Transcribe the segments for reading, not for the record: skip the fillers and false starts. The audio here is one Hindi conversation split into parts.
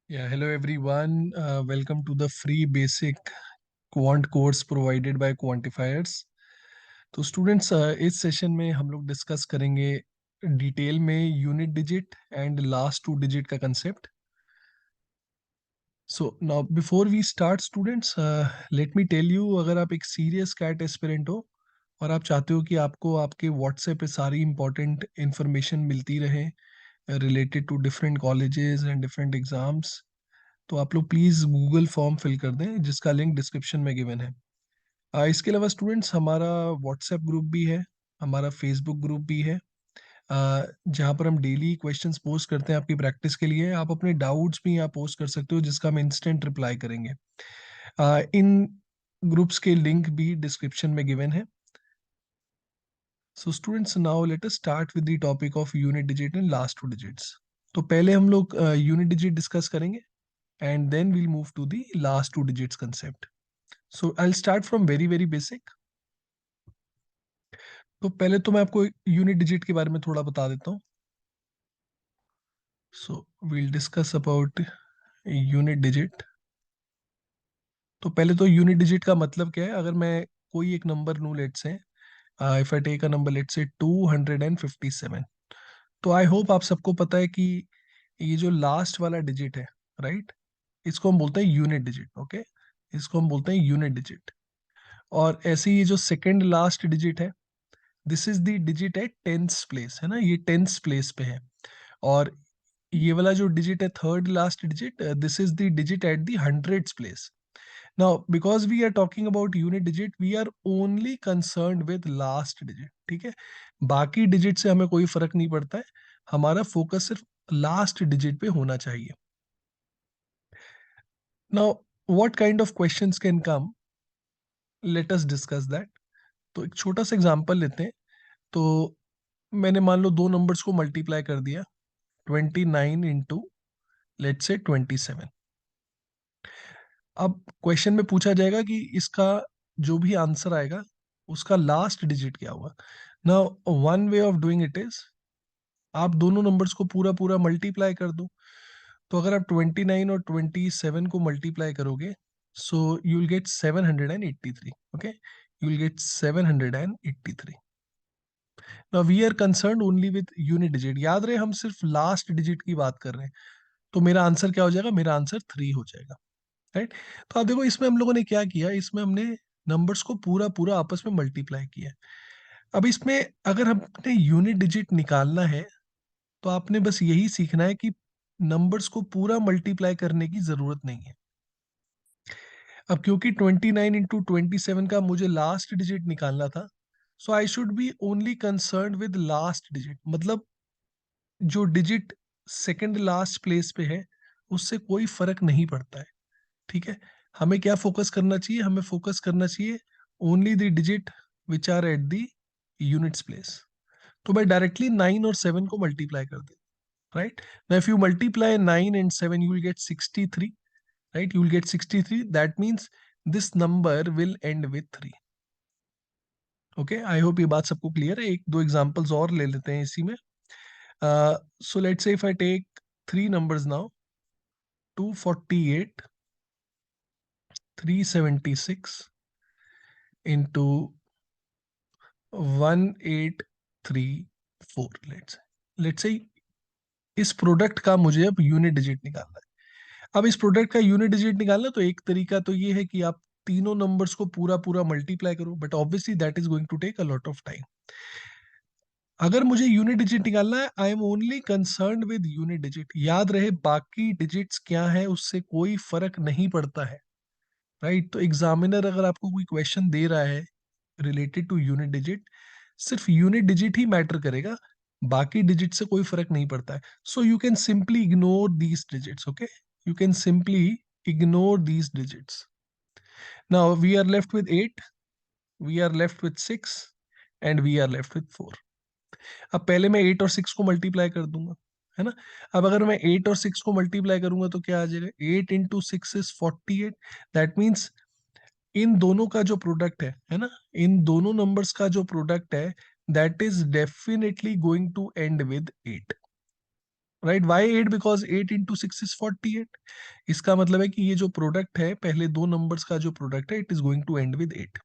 Yeah, hello everyone. Welcome to the free basic quant course provided by Quantifiers. तो स्टूडेंट्स इस सेशन में हम लोग डिस्कस करेंगे डिटेल में unit digit and last two digit का concept. So now before we start students, let me tell you, अगर आप एक सीरियस कैट एस्पिरेंट हो और आप चाहते हो कि आपको आपके व्हाट्सएप पे सारी इंपॉर्टेंट इंफॉर्मेशन मिलती रहे related to different colleges and different exams, तो आप लोग प्लीज़ गूगल फॉर्म फिल कर दें जिसका लिंक डिस्क्रिप्शन में गिवन है. इसके अलावा स्टूडेंट्स हमारा व्हाट्सएप ग्रुप भी है, हमारा फेसबुक ग्रुप भी है, जहाँ पर हम डेली क्वेश्चंस पोस्ट करते हैं आपकी प्रैक्टिस के लिए. आप अपने डाउट्स भी यहाँ पोस्ट कर सकते हो जिसका हम इंस्टेंट रिप्लाई करेंगे. इन ग्रुप्स के लिंक भी डिस्क्रिप्शन में गिवन है. So students, now let us start with the topic of unit digit and last two digits. तो पहले हम लोग यूनिट डिजिट डिस्कस करेंगे and then we'll move to the last two digits concept. So I'll start from very basic. तो पहले तो मैं आपको यूनिट डिजिट के बारे में थोड़ा बता देता हूँ. सो we'll discuss about unit digit. तो पहले तो यूनिट डिजिट का मतलब क्या है. अगर मैं कोई एक नंबर लूँ, let's say if I take a number, let's say 257, तो आई होप आप सबको पता है कि ये जो लास्ट वाला डिजिट है, राइट, इसको हम बोलते हैं यूनिट डिजिट. ओके, इसको हम बोलते हैं यूनिट डिजिट. और ऐसे ही ये जो सेकंड लास्ट डिजिट है, this is the digit at tens place, है ना, ये टेंस प्लेस पे है. और ये वाला जो डिजिट है, third last digit, this is the digit at the hundreds place. Now because we are talking about unit digit, we are only concerned with last digit. ठीक है, बाकी डिजिट से हमें कोई फर्क नहीं पड़ता है, हमारा फोकस सिर्फ लास्ट डिजिट पे होना चाहिए. Now what kind of questions can come, late us discuss that. तो एक छोटा सा एग्जांपल लेते हैं. तो मैंने मान लो दो नंबर्स को मल्टीप्लाई कर दिया, 29 इंटू लेट से 27. अब क्वेश्चन में पूछा जाएगा कि इसका जो भी आंसर आएगा उसका लास्ट डिजिट क्या होगा. Now one way of doing it is, आप दोनों नंबर्स को पूरा पूरा मल्टीप्लाई कर दो. तो अगर आप 29 और 27 को मल्टीप्लाई करोगे, so you will get 783. Okay, you will get 783. Now we are concerned only with unit digit. याद रहे, हम सिर्फ लास्ट डिजिट की बात कर रहे हैं. तो मेरा आंसर क्या हो जाएगा, मेरा आंसर 3 हो जाएगा, राइट. तो आप देखो, इसमें हम लोगों ने क्या किया, इसमें हमने नंबर्स को पूरा पूरा आपस में मल्टीप्लाई किया. अब इसमें अगर हमने यूनिट डिजिट निकालना है, तो आपने बस यही सीखना है कि नंबर्स को पूरा मल्टीप्लाई करने की जरूरत नहीं है. अब क्योंकि 29 इंटू 27 का मुझे लास्ट डिजिट निकालना था, so I should be only concern with last digit. मतलब जो डिजिट सेकंड लास्ट प्लेस पे है उससे कोई फर्क नहीं पड़ता है. ठीक है, हमें क्या फोकस करना चाहिए, हमें फोकस करना चाहिए only the digit which are at the units place. तो मैं डायरेक्टली 9 और 7 को मल्टीप्लाई कर दे, right. Now if you multiply 9 and 7, you will get 63, right, you will get 63. That means this number will end with 3. Okay, I hope ये बात सबको क्लियर है. एक दो एग्जांपल्स और ले लेते हैं इसी में. So let's say if I take three numbers now, 248, 376 into 1834. Let's say इस प्रोडक्ट का मुझे अब यूनिट डिजिट निकालना है. अब इस प्रोडक्ट का यूनिट डिजिट निकालना, तो एक तरीका तो ये है कि आप तीनों नंबर्स को पूरा पूरा मल्टीप्लाई करो, but obviously that is going to take a lot of time. अगर मुझे यूनिट डिजिट निकालना है, I am only concerned with unit digit. याद रहे, बाकी डिजिट्स क्या है उससे कोई फर्क नहीं पड़ता है, राइट. तो एग्जामिनर अगर आपको कोई क्वेश्चन दे रहा है रिलेटेड टू यूनिट डिजिट, सिर्फ यूनिट डिजिट ही मैटर करेगा, बाकी डिजिट से कोई फर्क नहीं पड़ता है. So you can simply ignore these digits. Okay, you can simply ignore these digits. Now we are left with 8, we are left with 6 and we are left with 4. अब पहले मैं 8 और 6 को मल्टीप्लाई कर दूंगा, है ना. अब अगर मैं 8 और 6 को मल्टीप्लाई करूंगा तो क्या आ जाएगा, 8 into 6 is 48. That means in दोनों का जो प्रोडक्ट है ना, इन दोनों नंबर्स का जो प्रोडक्ट है, that is definitely going to end with 8. Right? Why 8? Because 8 into 6 is 48। इसका मतलब है कि ये जो प्रोडक्ट है, पहले दो नंबर्स का जो प्रोडक्ट है, it is going to end with 8।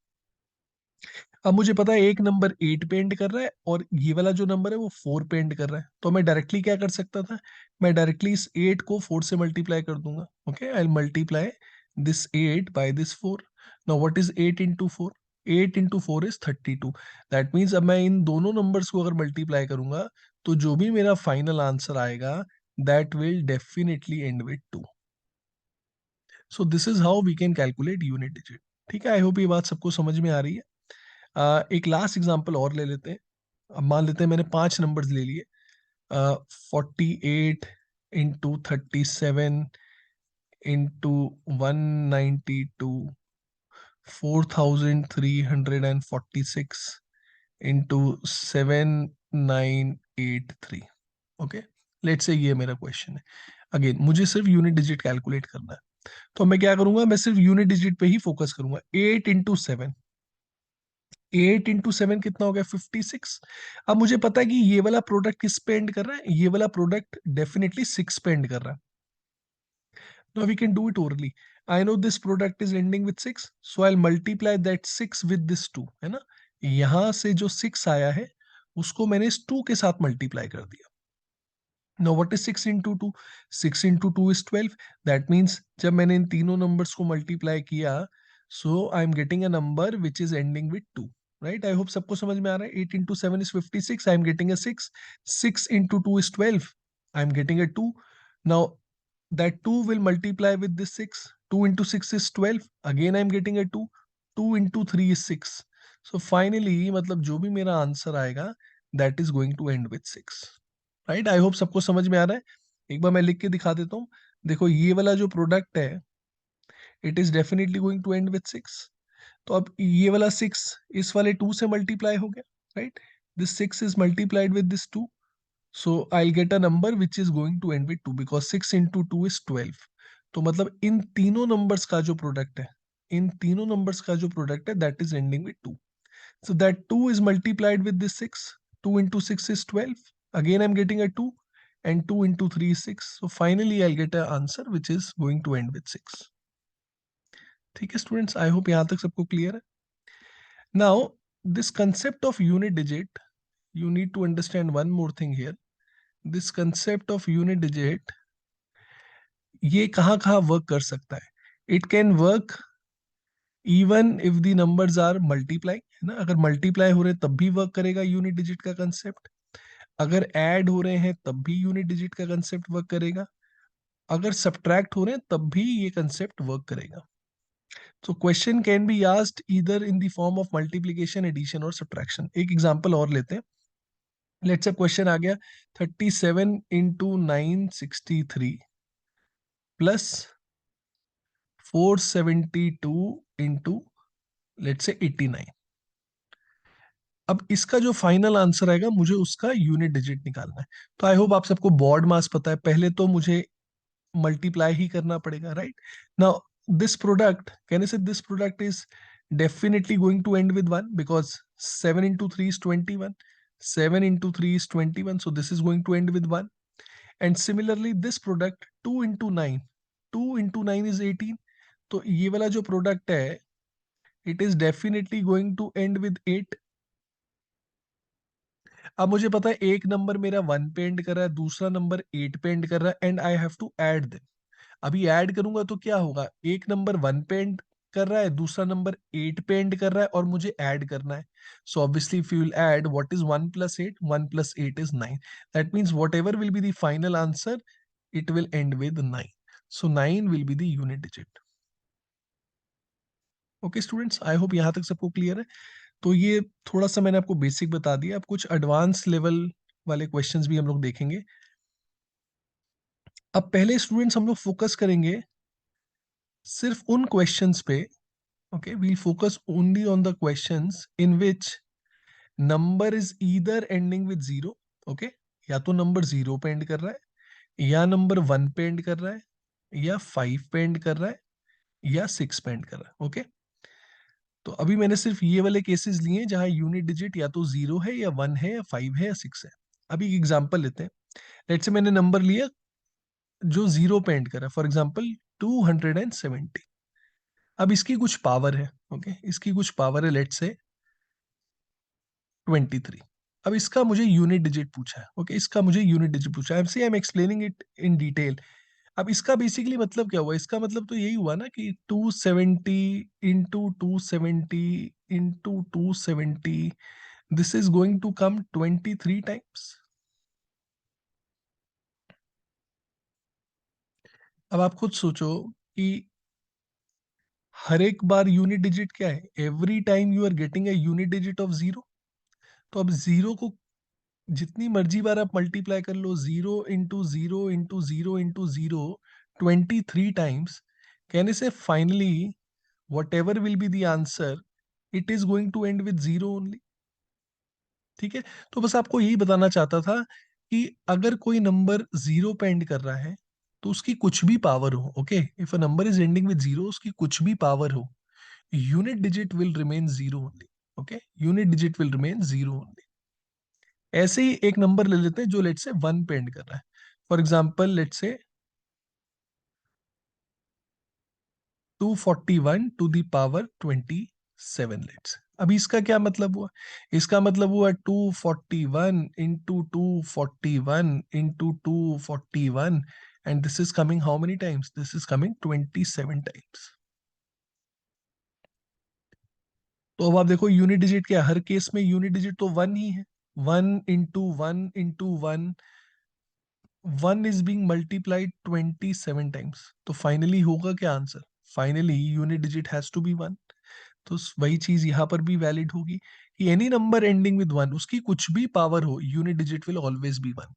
अब मुझे पता है एक नंबर 8 पे एंड कर रहा है और ये वाला जो नंबर है वो 4 पे एंड कर रहा है, तो मैं डायरेक्टली क्या कर सकता था, मैं डायरेक्टली इस 8 को 4 से मल्टीप्लाई कर दूंगा। Okay, I multiply this 8 by this 4। Now what is 8 into 4? 8 into 4 is 32। That means अब मैं इन दोनों नंबर्स को अगर मल्टीप्लाई करूंगा तो जो भी मेरा फाइनल आंसर आएगा, that will definitely end with 2। So this is how we can calculate unit digit. ठीक है, आई होप ये बात सबको समझ में आ रही है। एक लास्ट एग्जांपल और ले लेते हैं। अब मान लेते हैं मैंने 5 नंबर्स ले लिए। 48 into 37 into 192, 4346 into 7983। Okay, let's say ये मेरा क्वेश्चन है। अगेन मुझे सिर्फ यूनिट डिजिट कैलकुलेट करना है, तो मैं क्या करूंगा, मैं सिर्फ यूनिट डिजिट पे ही फोकस करूंगा। 8 इंटू 7, 8 इंटू 7 कितना हो गया? 56। अब मुझे पता है कि ये वाला प्रोडक्ट किस पे एंड कर रहा है, ये वाला प्रोडक्ट डेफिनेटली 6 पे एंड कर रहा है। Now we can do it orally. I know this product is ending with 6, so I multiply that 6 with this 2, है ना? यहां से जो 6 आया है उसको मैंने इस 2 के साथ मल्टीप्लाई कर दिया। Now what is 6 into 2? 6 into 2 is 12. That means जब मैंने इन तीनों numbers को multiply किया, so I am getting a number which is ending with 2. Right? I hope सबको समझ में आ रहा है। 8 into 7 is 56. I am getting a 6. 6 into 2 is 12. I am getting a 2. Now that 2 will multiply with this 6. 2 into 6 is 12. Again I am getting a 2. 2 into 3 is 6. So finally मतलब जो भी मेरा आंसर आएगा, that is going to end with 6. Right? I hope सबको समझ में आ रहा है। एक बार मैं लिख के दिखा देता हूँ। देखो ये वाला जो प्रोडक्ट है, it is definitely going to end with 6। तो अब ये वाला 6 इस वाले 2 से मल्टीप्लाई हो गया, right? This 6 is multiplied with this 2, so I get a number which is going to end with 2 because 6 into 2 is 12। तो मतलब इन तीनों नंबर्स का जो प्रोडक्ट है, इन तीनों नंबर्स का जो प्रोडक्ट है, that is ending with 2। So that 2 is multiplied with this 6. 2 into 6 is 12. Again, I'm getting a 2. And 2 into 3 is 6. So finally, I'll get an answer which is going to end with 6. ठीक है students, I hope यहाँ तक सबको clear है. Now, this concept of unit digit, you need to understand one more thing here. This concept of unit digit, ये कहाँ कहाँ work कर सकता है? It can work even if the numbers are multiplying, है ना? अगर multiply हो रहे तब भी work करेगा unit digit का concept. अगर ऐड हो रहे हैं तब भी यूनिट डिजिट का कंसेप्ट वर्क करेगा, अगर सब्ट्रैक्ट हो रहे हैं तब भी ये कंसेप्ट वर्क करेगा। तो question can be asked either in the form of multiplication, addition और सब्ट्रैक्शन। एक एग्जांपल और लेते हैं। लेट्स से क्वेश्चन आ गया 37 into 963 plus 472 into let's say 89। अब इसका जो फाइनल आंसर आएगा मुझे उसका यूनिट डिजिट निकालना है। तो आई होप आप सबको बॉड मास पता है। पहले तो मुझे मल्टीप्लाई ही करना पड़ेगा, right? Now this product, can I say this product is definitely going to end with 1 because 7 into 3 is 21. 7 into 3 is 21, so this is going to end with 1. And similarly this product 2 into 9, 2 into 9 is 18. तो ये वाला जो प्रोडक्ट है, it is definitely going to end with 8. अब मुझे पता है एक नंबर मेरा 1 पे एंड कर रहा है, दूसरा नंबर 8 पे एंड कर रहा है, and I have to add them. अभी ऐड करूंगा तो क्या होगा, एक नंबर 1 पे एंड कर रहा है, दूसरा नंबर 8 पे एंड कर रहा है, और मुझे ऐड करना है। So obviously if you will add, what is 1 plus 8? 1 plus 8 is 9। That means what ever will be the final answer, it will end with 9। So 9 will be the unit digit. Okay students, I hope यहाँ तक सबको क्लियर है। तो ये थोड़ा सा मैंने आपको बेसिक बता दिया। अब कुछ एडवांस लेवल वाले क्वेश्चंस भी हम लोग देखेंगे। अब पहले स्टूडेंट्स हम लोग फोकस करेंगे सिर्फ उन क्वेश्चंस पे। okay, we'll focus only on the questions in which number is either ending with 0. okay, या तो नंबर 0 पे एंड कर रहा है, या नंबर 1 पे एंड कर रहा है, या 5 पे एंड कर रहा है, या 6 पे एंड कर रहा है। ओके, तो अभी मैंने सिर्फ ये वाले केसेस लिए जहां यूनिट डिजिट या तो 0 है, या 1 है, या 5 है, या 6 है। अभी एग्जांपल लेते हैं। लेट्स से मैंने नंबर लिया जो जीरो पे एंड करा, फॉर एग्जाम्पल 270। अब इसकी कुछ पावर है, ओके, इसकी कुछ पावर है, लेट्स से 23। अब इसका मुझे यूनिट डिजिट पूछा है, ओके, इसका मुझे यूनिट डिजिट पूछा है, I am explaining it in detail. अब इसका बेसिकली मतलब क्या हुआ, इसका मतलब तो यही हुआ ना कि 270 into 270 into 270, this is going to come 23 times. अब आप खुद सोचो कि हर एक बार यूनिट डिजिट क्या है, every time you are getting a unit digit of zero. तो अब जीरो को जितनी मर्जी बार आप मल्टीप्लाई कर लो, zero into zero into zero into zero 23 times, कहने से finally whatever will be the answer, it is going to end with zero only. ठीक है, तो बस आपको यही बताना चाहता था कि अगर कोई नंबर जीरो पे एंड कर रहा है तो उसकी कुछ भी पावर हो, okay, if a number is ending with zero, उसकी कुछ भी पावर हो, unit digit will remain zero only. Okay, unit digit will remain zero only. ऐसे ही एक नंबर ले लेते हैं जो लेट से वन पे एंड कर रहा है, फॉर एग्जाम्पल लेट से 241 टू द पावर 27 लेट्स। अभी इसका क्या मतलब हुआ, इसका मतलब हुआ 241 into 241 into 241, and this is coming how many times, this is coming 27 times. तो अब आप देखो यूनिट डिजिट क्या है, हर केस में यूनिट डिजिट तो वन ही है। One into one into one, one is being multiplied 27 times, तो फाइनली होगा क्या answer, finally unit digit has to be one. तो वही चीज यहाँ पर भी वैलिड होगी कि any number ending with one, उसकी कुछ भी पावर हो, unit digit will always be one.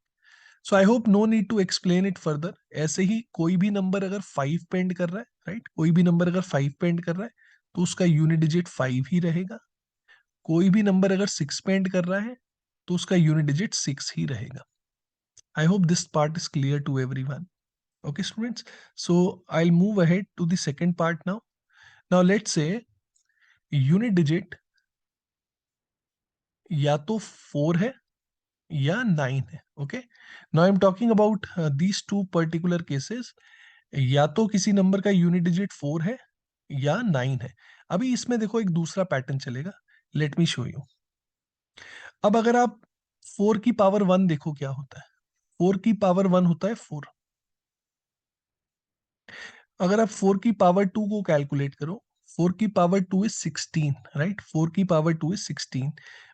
So I hope no need to explain it further. ऐसे ही कोई भी नंबर अगर फाइव पे एंड कर रहा है, राइट, कोई भी नंबर अगर फाइव पे एंड कर रहा है तो उसका यूनिट डिजिट फाइव ही रहेगा। कोई भी नंबर अगर सिक्स पे एंड कर रहा है तो उसका यूनिट डिजिट सिक्स ही रहेगा। I hope this part is clear to everyone. Okay, students. So I'll move ahead to the second part now. Now let's say unit digit या तो 4 है या 9 है. Okay. Now I'm talking about these two particular cases. या तो किसी नंबर का यूनिट डिजिट 4 है या 9 है. अभी इसमें देखो एक दूसरा पैटर्न चलेगा. Let me show you. अब अगर आप 4 की पावर 1 देखो क्या होता है. 4 की पावर 1 होता है 4. अगर आप 4 की पावर 2 को कैलकुलेट करो, 4 की पावर 2 इज 16, राइट, 4 की power 2 is 16,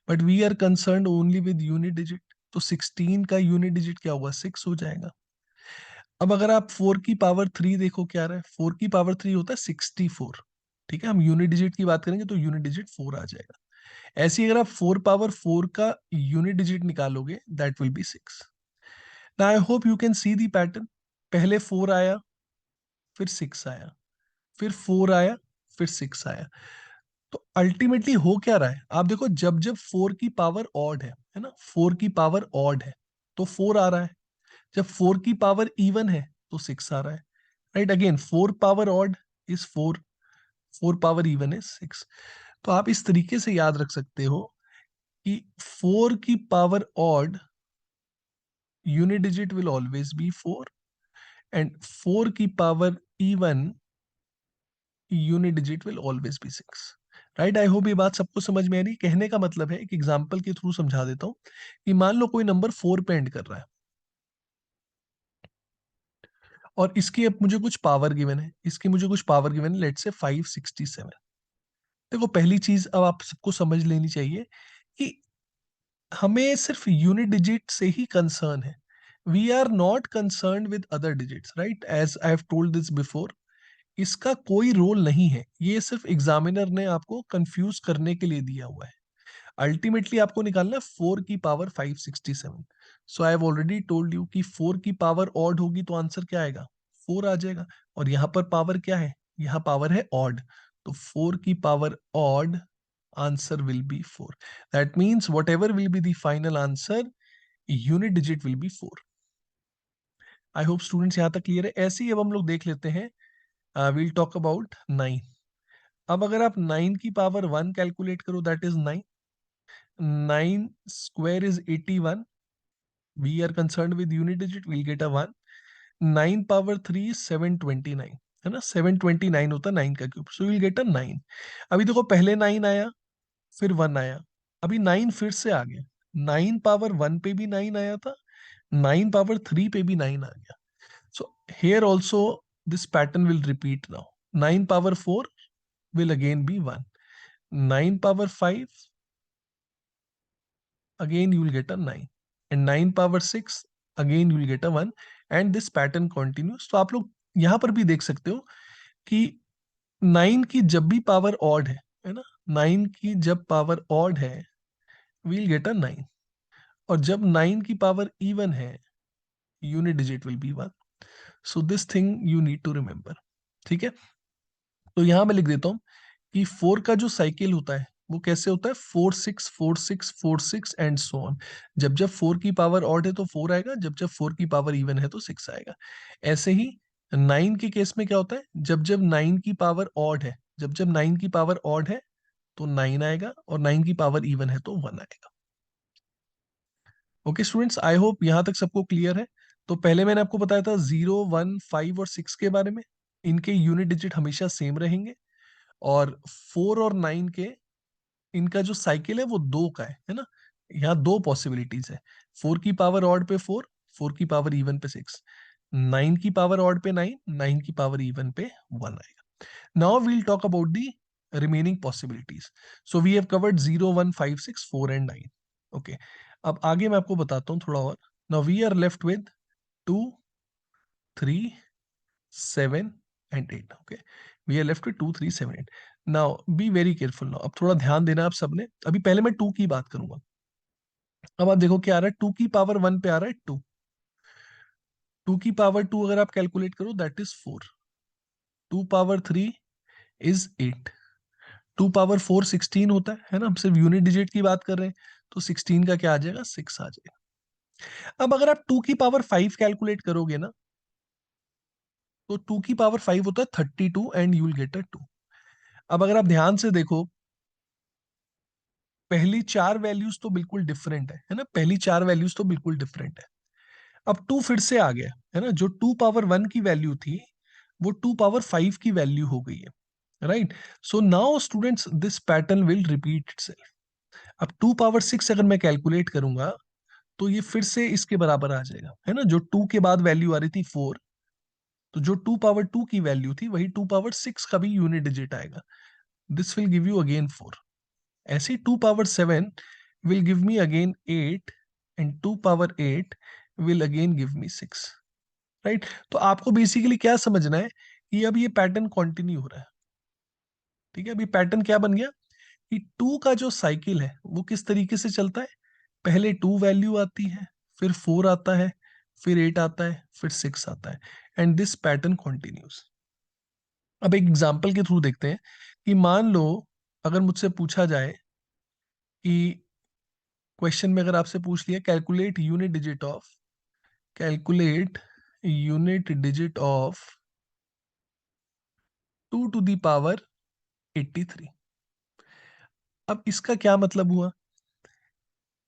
but we are concerned only with unit digit, तो 16 का यूनिट डिजिट क्या होगा, 6 हो जाएगा. अब अगर आप 4 की पावर 3 देखो क्या रहा है, 4 की पावर 3 होता है 64. ठीक है, हम यूनिट डिजिट की बात करेंगे तो यूनिट डिजिट 4 आ जाएगा. ऐसे ही अगर आप 4 पावर 4 का यूनिट डिजिट निकालोगे, that will B 6. Now I hope you can C the pattern. पहले 4 आया, फिर 6 आया, फिर 4 आया, फिर 6 आया. तो अल्टीमेटली हो क्या रहा है, आप देखो, जब जब 4 की पावर ऑड है ना, 4 की पावर ऑड है तो 4 आ रहा है. जब 4 की पावर इवन है तो 6 आ रहा है. Right, again 4 power odd is 4, 4 power even is 6. तो आप इस तरीके से याद रख सकते हो कि 4 की power odd unit digit will always B 4, and 4 की power even unit digit will always B 6. Right, I hope ये बात सबको समझ में आ रही है. कहने का मतलब है, एक एग्जांपल के थ्रू समझा देता हूँ कि मान लो कोई नंबर 4 पे एंड कर रहा है और इसकी अब मुझे कुछ पावर गिवन है, इसकी मुझे कुछ पावर गिवन है, लेट से 567. देखो, पहली चीज अब आप सबको समझ लेनी चाहिए कि हमें सिर्फ यूनिट डिजिट से ही कंसर्न है. We are not concern with other digits, right, as I have told this before. इसका कोई रोल नहीं है, ये सिर्फ एग्जामिनर ने आपको कंफ्यूज करने के लिए दिया हुआ है. अल्टीमेटली आपको निकालना है 4 की power 567. So I have already told you कि 4 की पावर ऑड होगी तो आंसर क्या आएगा, 4 आ जाएगा. और यहाँ पर पावर क्या है, यहाँ पावर है ऑड, तो 4 की power odd, answer will B 4. That means what ever will be the final answer, unit digit will B 4. I hope students यहाँ तक क्लियर है. ऐसे ही अब हम लोग देख लेते हैं, विल टॉक अबाउट 9. अब अगर आप 9 की पावर 1 कैलकुलेट करो, that is 9. 9 square is 81. We are concern with unit digit, we'll get a 1। 9 power 3 is 729, है ना, 729 होता है 9 का cube, so we'll get a 9। अभी देखो पहले 9 आया, फिर 1 आया, अभी 9 फिर से आ गया। 9 पावर 1 पे भी 9 आया था, 9 पावर 3 पे भी 9 आ गया। So here also this pattern will repeat now. 9 power 4 will again be 1. 9 power 5, again you will get a 9. And 9 power 6, again you will get a 1. And this pattern continues. तो आप लोग यहां पर भी देख सकते हो कि 9 की जब भी पावर ऑड है ना, 9 की जब पावर ऑड है, we'll get a 9। और जब 9 की पावर इवन है, unit digit will be 1। So this thing you need to remember. ठीक है, तो यहां मैं लिख देता हूं कि 4 का जो साइकिल होता है वो कैसे होता है, 4 6 4 6 4 6 एंड सो ऑन। जब जब 4 की पावर ऑड है तो 4 आएगा, जब जब 4 की पावर इवन है तो 6 आएगा। ऐसे ही 9 के केस में क्या होता है, जब जब 9 की पावर ऑड है, जब जब 9 की पावर ऑड है तो 9 आएगा, और 9 की पावर इवन है तो 1 आएगा। ओके स्टूडेंट्स, आई होप यहां तक सबको क्लियर है। तो पहले मैंने आपको बताया था 0 1 5 और 6 के बारे में, इनके यूनिट डिजिट हमेशा सेम रहेंगे। और 4 और 9 के, इनका जो साइकिल है वो 2 का है ना। यहाँ दो पॉसिबिलिटीज है, 4 की पावर ऑड पे 4, 4 की पावर इवन पे 6, 9 की पावर ऑड पे 9, 9 की पावर इवन पे 1 आएगा। Now we'll talk about the remaining possibilities. So we have covered 0 1 5 6 4 and 9। Okay, अब आगे मैं आपको बताता हूँ थोड़ा और। Now we are left with 2 3 7 and 8। Okay, we are left with 2 3 7 8। Now be very careful. Now अब थोड़ा ध्यान देना आप सबने। अभी पहले मैं 2 की बात करूंगा। अब आप देखो क्या आ रहा है, 2 की पावर 1 पे आ रहा है 2। 2 की पावर 2 अगर आप कैलकुलेट करो that is 4। 2 power 3 is 8। 2 power 4 16 होता है ना, हम सिर्फ यूनिट डिजिट की बात कर रहे हैं, तो 16 का क्या आ जाएगा, 6 आ जाएगा। अब अगर आप 2 की पावर 5 कैलकुलेट करोगे ना, तो 2 की पावर 5 होता है 32 and you will get a 2। अब अगर आप ध्यान से देखो, पहली 4 वैल्यूज तो बिल्कुल डिफरेंट है ना, पहली 4 वैल्यूज तो बिल्कुल डिफरेंट है। अब 2 फिर से आ गया है ना, जो 2 पावर 1 की वैल्यू थी वो 2 पावर 5 की वैल्यू हो गई है, right. So now students this pattern will repeat itself. अब 2 पावर 6 अगर मैं कैलकुलेट करूंगा तो ये फिर से इसके बराबर आ जाएगा, है ना, जो 2 के बाद वैल्यू आ रही थी 4, तो जो 2 पावर 2 की वैल्यू थी वही 2 पावर 6 का भी यूनिट डिजिट आएगा। This will give you again 4। ऐसे ही 2 power 7 will give me again 8, and 2 power 8 will again give me 6, right. तो आपको बेसिकली क्या समझना है कि अब ये पैटर्न कंटिन्यू हो रहा है। ठीक है, अभी पैटर्न क्या बन गया कि 2 का जो साइकिल है वो किस तरीके से चलता है, पहले 2 वैल्यू आती है, फिर 4 आता है, फिर 8 आता है, फिर 6 आता है, एंड दिस पैटर्न कंटिन्यूज। अब एक एग्जांपल के थ्रू देखते हैं कि मान लो अगर मुझसे पूछा जाए कि क्वेश्चन में अगर आपसे पूछ लिया calculate unit digit of 2 to the power 83। अब इसका क्या मतलब हुआ,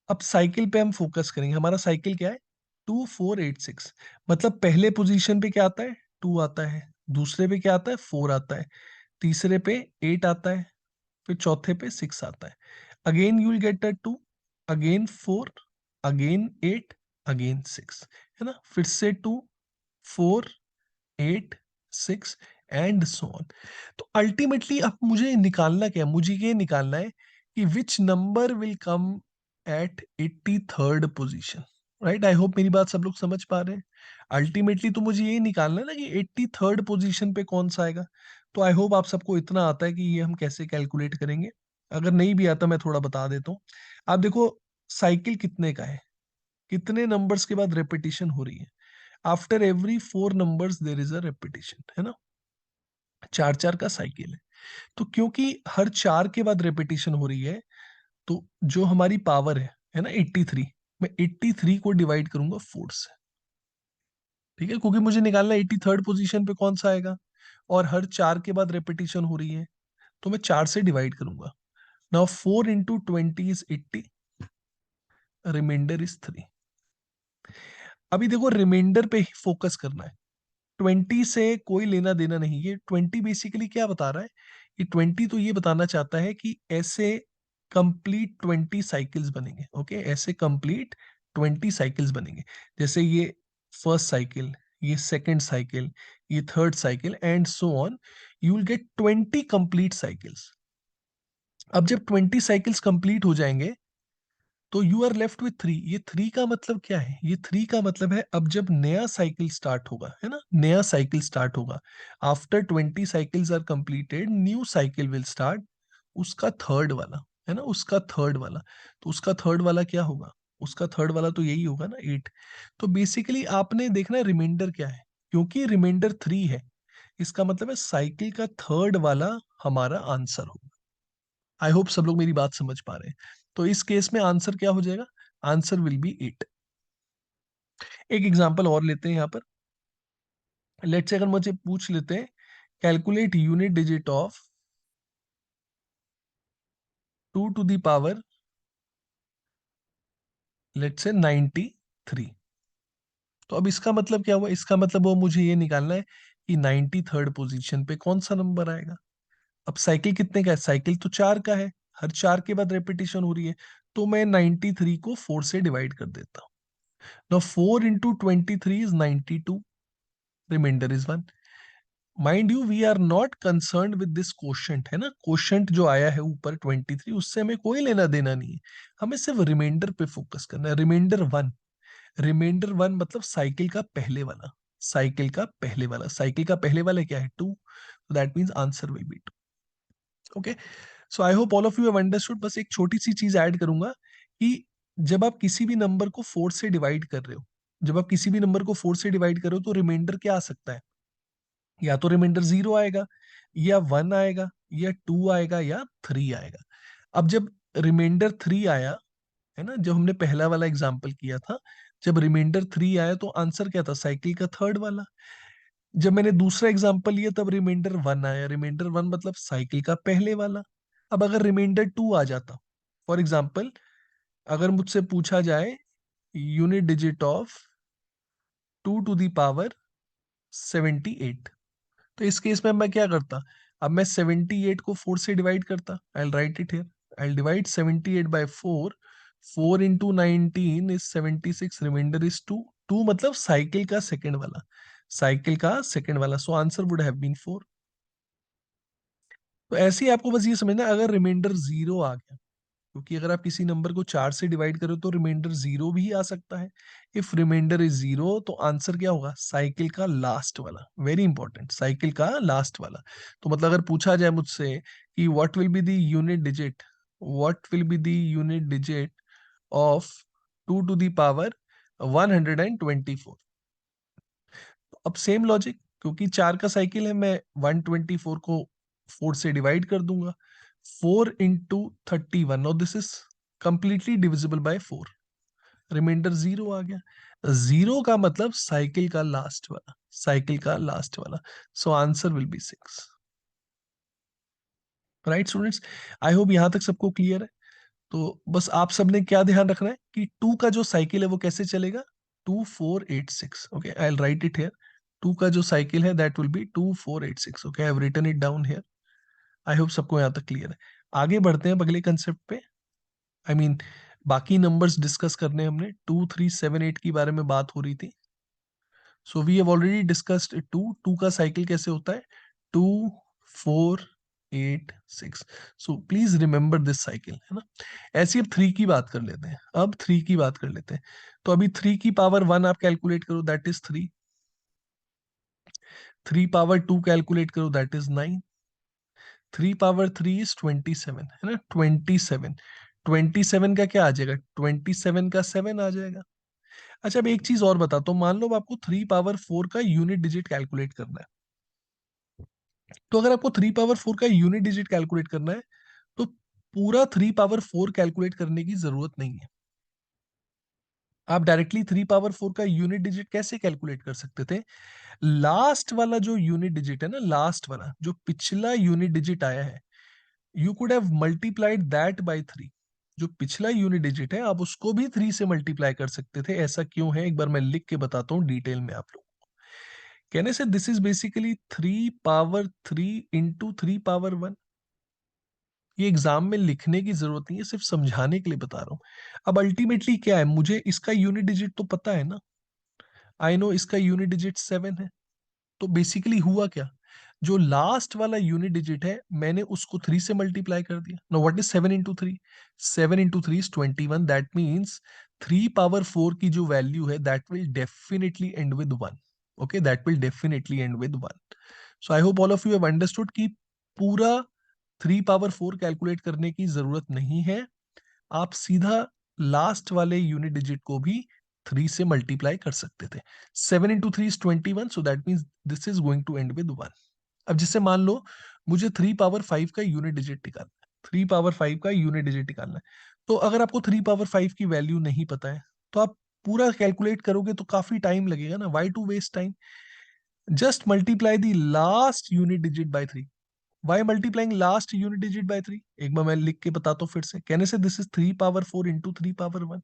अब साइकिल पे हम फोकस करेंगे। हमारा साइकिल क्या है, 2486। मतलब पहले पोजीशन पे क्या आता है, 2 आता है, दूसरे पे क्या आता है, 4 आता है, तीसरे पे 8 आता है, फिर चौथे पे 6 आता है। Again you will get a 2, again 4, again 8, again 6, है ना, फिर से 2 4 8 6 एंड सो ऑन। तो अल्टीमेटली अब मुझे निकालना क्या है, मुझे ये निकालना है कि which number will come at 83rd position, right. I hope मेरी बात सब लोग समझ पा रहे हैं। अल्टीमेटली तो मुझे ये निकालना है ना कि 83rd पोजीशन पे कौन सा आएगा। तो आई होप आप सबको इतना आता है कि ये हम कैसे कैलकुलेट करेंगे। अगर नहीं भी आता मैं थोड़ा बता देता हूँ। आप देखो साइकिल कितने का है, कितने नंबर्स के बाद रेपिटेशन हो रही है, after every 4 numbers there is a repetition, है ना, 4 4 का साइकिल है। तो क्योंकि हर 4 के बाद रेपिटेशन हो रही है, तो जो हमारी पावर है ना 83, मैं 83 को डिवाइड करूंगा 4 से। ठीक है, क्योंकि मुझे निकालना 83rd पोजीशन पे कौन सा आएगा, और हर 4 के बाद रेपिटेशन हो रही है, तो मैं 4 से डिवाइड करूंगा। Now 4 into 20 is 80, reminder is 3। अभी देखो रिमाइंडर पे ही फोकस करना है, 20 से कोई लेना देना नहीं। ये 20 बेसिकली क्या बता रहा है, ये 20 तो ये बताना चाहता है कि ऐसे कंप्लीट 20 साइकिल्स बनेंगे। ओके, ऐसे कंप्लीट 20 साइकिल्स बनेंगे। जैसे ये फर्स्ट साइकिल, ये सेकंड साइकिल, ये third cycle and so on, you will gate 20 complete cycles. अब जब 20 साइकिल्स कंप्लीट हो जाएंगे तो यू आर लेफ्ट विथ 3। ये 3 का मतलब क्या है, ये 3 का मतलब है अब जब नया साइकिल स्टार्ट होगा, है ना, नया साइकिल स्टार्ट होगा, after 20 cycles are completed new cycle will start, उसका थर्ड वाला, है ना, उसका थर्ड वाला। तो उसका थर्ड वाला क्या होगा, उसका थर्ड वाला तो यही होगा ना, 8। तो बेसिकली आपने देखना है रिमाइंडर क्या है, क्योंकि रिमाइंडर 3 है, इसका मतलब है साइकिल का थर्ड वाला हमारा आंसर होगा। आई होप सब लोग मेरी बात समझ पा रहे हैं। तो इस केस में आंसर क्या हो जाएगा, आंसर विल बी 8। एक एग्जांपल और लेते हैं यहाँ पर। लेट्स से अगर मुझे पूछ लेते हैं calculate unit digit of 2 to the power let's say 93। तो अब इसका मतलब क्या हुआ, इसका मतलब वो मुझे ये निकालना है कि 93rd पोजीशन पे कौन सा नंबर आएगा। अब साइकिल कितने का है, साइकिल तो 4 का है, हर 4 के बाद रेपिटेशन हो रही है, तो मैं 93 को 4 से डिवाइड कर देता हूँ। Now 4 into 23 is 92, reminder is 1। Mind you we are not concern with this quotient, है ना, क्वोशंट जो आया है ऊपर 23 उससे हमें कोई लेना देना नहीं है, हमें सिर्फ रिमाइंडर पे फोकस करना है। रिमाइंडर 1, रिमाइंडर 1 मतलब साइकिल का पहले वाला, साइकिल का पहले वाला, साइकिल का पहले वाला क्या है 2, that means answer will B 2। Okay, so I hope all of you have understood. बस एक छोटी सी चीज ऐड करूंगा कि जब आप किसी भी नंबर को 4 से डिवाइड कर रहे हो, जब आप किसी भी नंबर को 4 से डिवाइड कर रहे हो तो रिमाइंडर क्या आ सकता है, या तो रिमाइंडर 0 आएगा, या 1 आएगा, या 2 आएगा, या 3 आएगा। अब जब रिमाइंडर 3 आया, है ना, जब हमने पहला वाला एग्जाम्पल किया था, जब रिमाइंडर 3 आया तो आंसर क्या था, साइकिल का थर्ड वाला। जब मैंने दूसरा एग्जाम्पल लिया तब रिमाइंडर 1 आया, रिमाइंडर 1 मतलब साइकिल का पहले वाला। अब अगर रिमाइंडर 2 आ जाता, फॉर एग्जाम्पल अगर मुझसे पूछा जाए unit digit of 2 to the power 78, तो इस केस में मैं क्या करता, अब मैं 78 को 4 से डिवाइड करता, I write it here, I divide 78 by 4, 4 into 19 is 76, remainder is 2, 2 मतलब साइकिल का सेकंड वाला, साइकिल का सेकंड वाला, so answer would have been 4। तो ऐसे ही आपको बस ये समझना है, अगर रिमाइंडर 0 आ गया, क्योंकि अगर आप किसी नंबर को 4 से डिवाइड करो तो रिमाइंडर 0 भी आ सकता है। इफ रिमाइंडर इज 0 तो आंसर क्या होगा, साइकिल का लास्ट वाला, वेरी इंपॉर्टेंट, साइकिल का लास्ट वाला। तो मतलब अगर पूछा जाए मुझसे कि what will be the unit digit, what will be the unit digit of 2 to the power 124, अब सेम लॉजिक, क्योंकि 4 का साइकिल है, मैं 124 को 4 से डिवाइड कर दूंगा, 4 into 31, और this is completely divisible by 4, reminder 0 आ गया। 0 का मतलब साइकिल का लास्ट वाला, साइकिल का लास्ट वाला, so answer will B 6। Right students, I hope यहां तक सबको क्लियर है। तो बस आप सबने क्या ध्यान रखना है कि 2 का जो साइकिल है वो कैसे चलेगा, 2486। Okay, I will write it here, 2 का जो साइकिल है that will be 2486। Okay, I have written it down here. I hope सबको यहाँ तक क्लियर है। आगे बढ़ते हैं अगले कंसेप्ट पे। आई मीन बाकी नंबर्स डिस्कस करने हैं हमने, 2378 की बारे में बात हो रही थी। So we have already discussed 2, 2 का साइकिल कैसे होता है, 2486। So please remember this cycle, है ना। ऐसी अब 3 की बात कर लेते हैं, अब 3 की बात कर लेते हैं। तो अभी 3 की पावर 1 आप कैलकुलेट करो, दैट इज 3। 3 पावर 2 कैलकुलेट करो, दैट इज 9। 3 पावर 3 इज 27, है ना, 27। 27 का क्या आ जाएगा, 27 का 7 आ जाएगा। अच्छा, अब एक चीज और बताता हूँ, मान लो अब आपको 3 पावर 4 का यूनिट डिजिट कैलकुलेट करना है। तो अगर आपको 3 पावर 4 का यूनिट डिजिट कैलकुलेट करना है तो पूरा 3 पावर 4 कैलकुलेट करने की जरूरत नहीं है। आप डायरेक्टली 3 पावर 4 का यूनिट डिजिट कैसे कैलकुलेट कर सकते थे, लास्ट वाला जो यूनिट डिजिट है ना, लास्ट वाला जो पिछला यूनिट डिजिट आया है, you could have multiplied that bye 3। जो पिछला यूनिट डिजिट है आप उसको भी 3 से मल्टीप्लाई कर सकते थे। ऐसा क्यों है, एक बार मैं लिख के बताता हूँ डिटेल में आप लोग। कहने से this is basically 3 power 3 into 3 power 1। ये एग्जाम में लिखने की जरूरत नहीं है, सिर्फ समझाने के लिए बता रहा हूँ। अब अल्टीमेटली क्या है, मुझे इसका यूनिट डिजिट तो पता है ना। आई नो इसका यूनिट डिजिट 7 है। तो बेसिकली हुआ क्या, जो लास्ट वाला यूनिट डिजिट है मैंने उसको 3 से मल्टीप्लाई कर दिया। No what is 7 into 3? 7 into 3 is 21। That means 3 power 4 की जो वैल्यू है that will definitely end with 1। Okay, that will definitely end with 1। So I hope all of you have understood कि पूरा 3 पावर 4 कैलकुलेट करने की जरूरत नहीं है। आप सीधा लास्ट वाले यूनिट डिजिट को भी 3 से मल्टीप्लाई कर सकते थे। 7 into 3 is 21, so that means this is going to end with 1। अब जिससे मान लो मुझे 3 पावर 5 का यूनिट डिजिट निकालना है, 3 पावर 5 का यूनिट डिजिट निकालना है। तो अगर आपको 3 पावर 5 की वैल्यू नहीं पता है तो आप पूरा कैलकुलेट करोगे तो काफी टाइम लगेगा ना। Why to waste time, just multiply the last unit digit by 3। Why multiplying last unit digit by 3, एक बार मैं लिख के बताता हूँ फिर से। कहने से this is 3 power 4 into 3 power 1।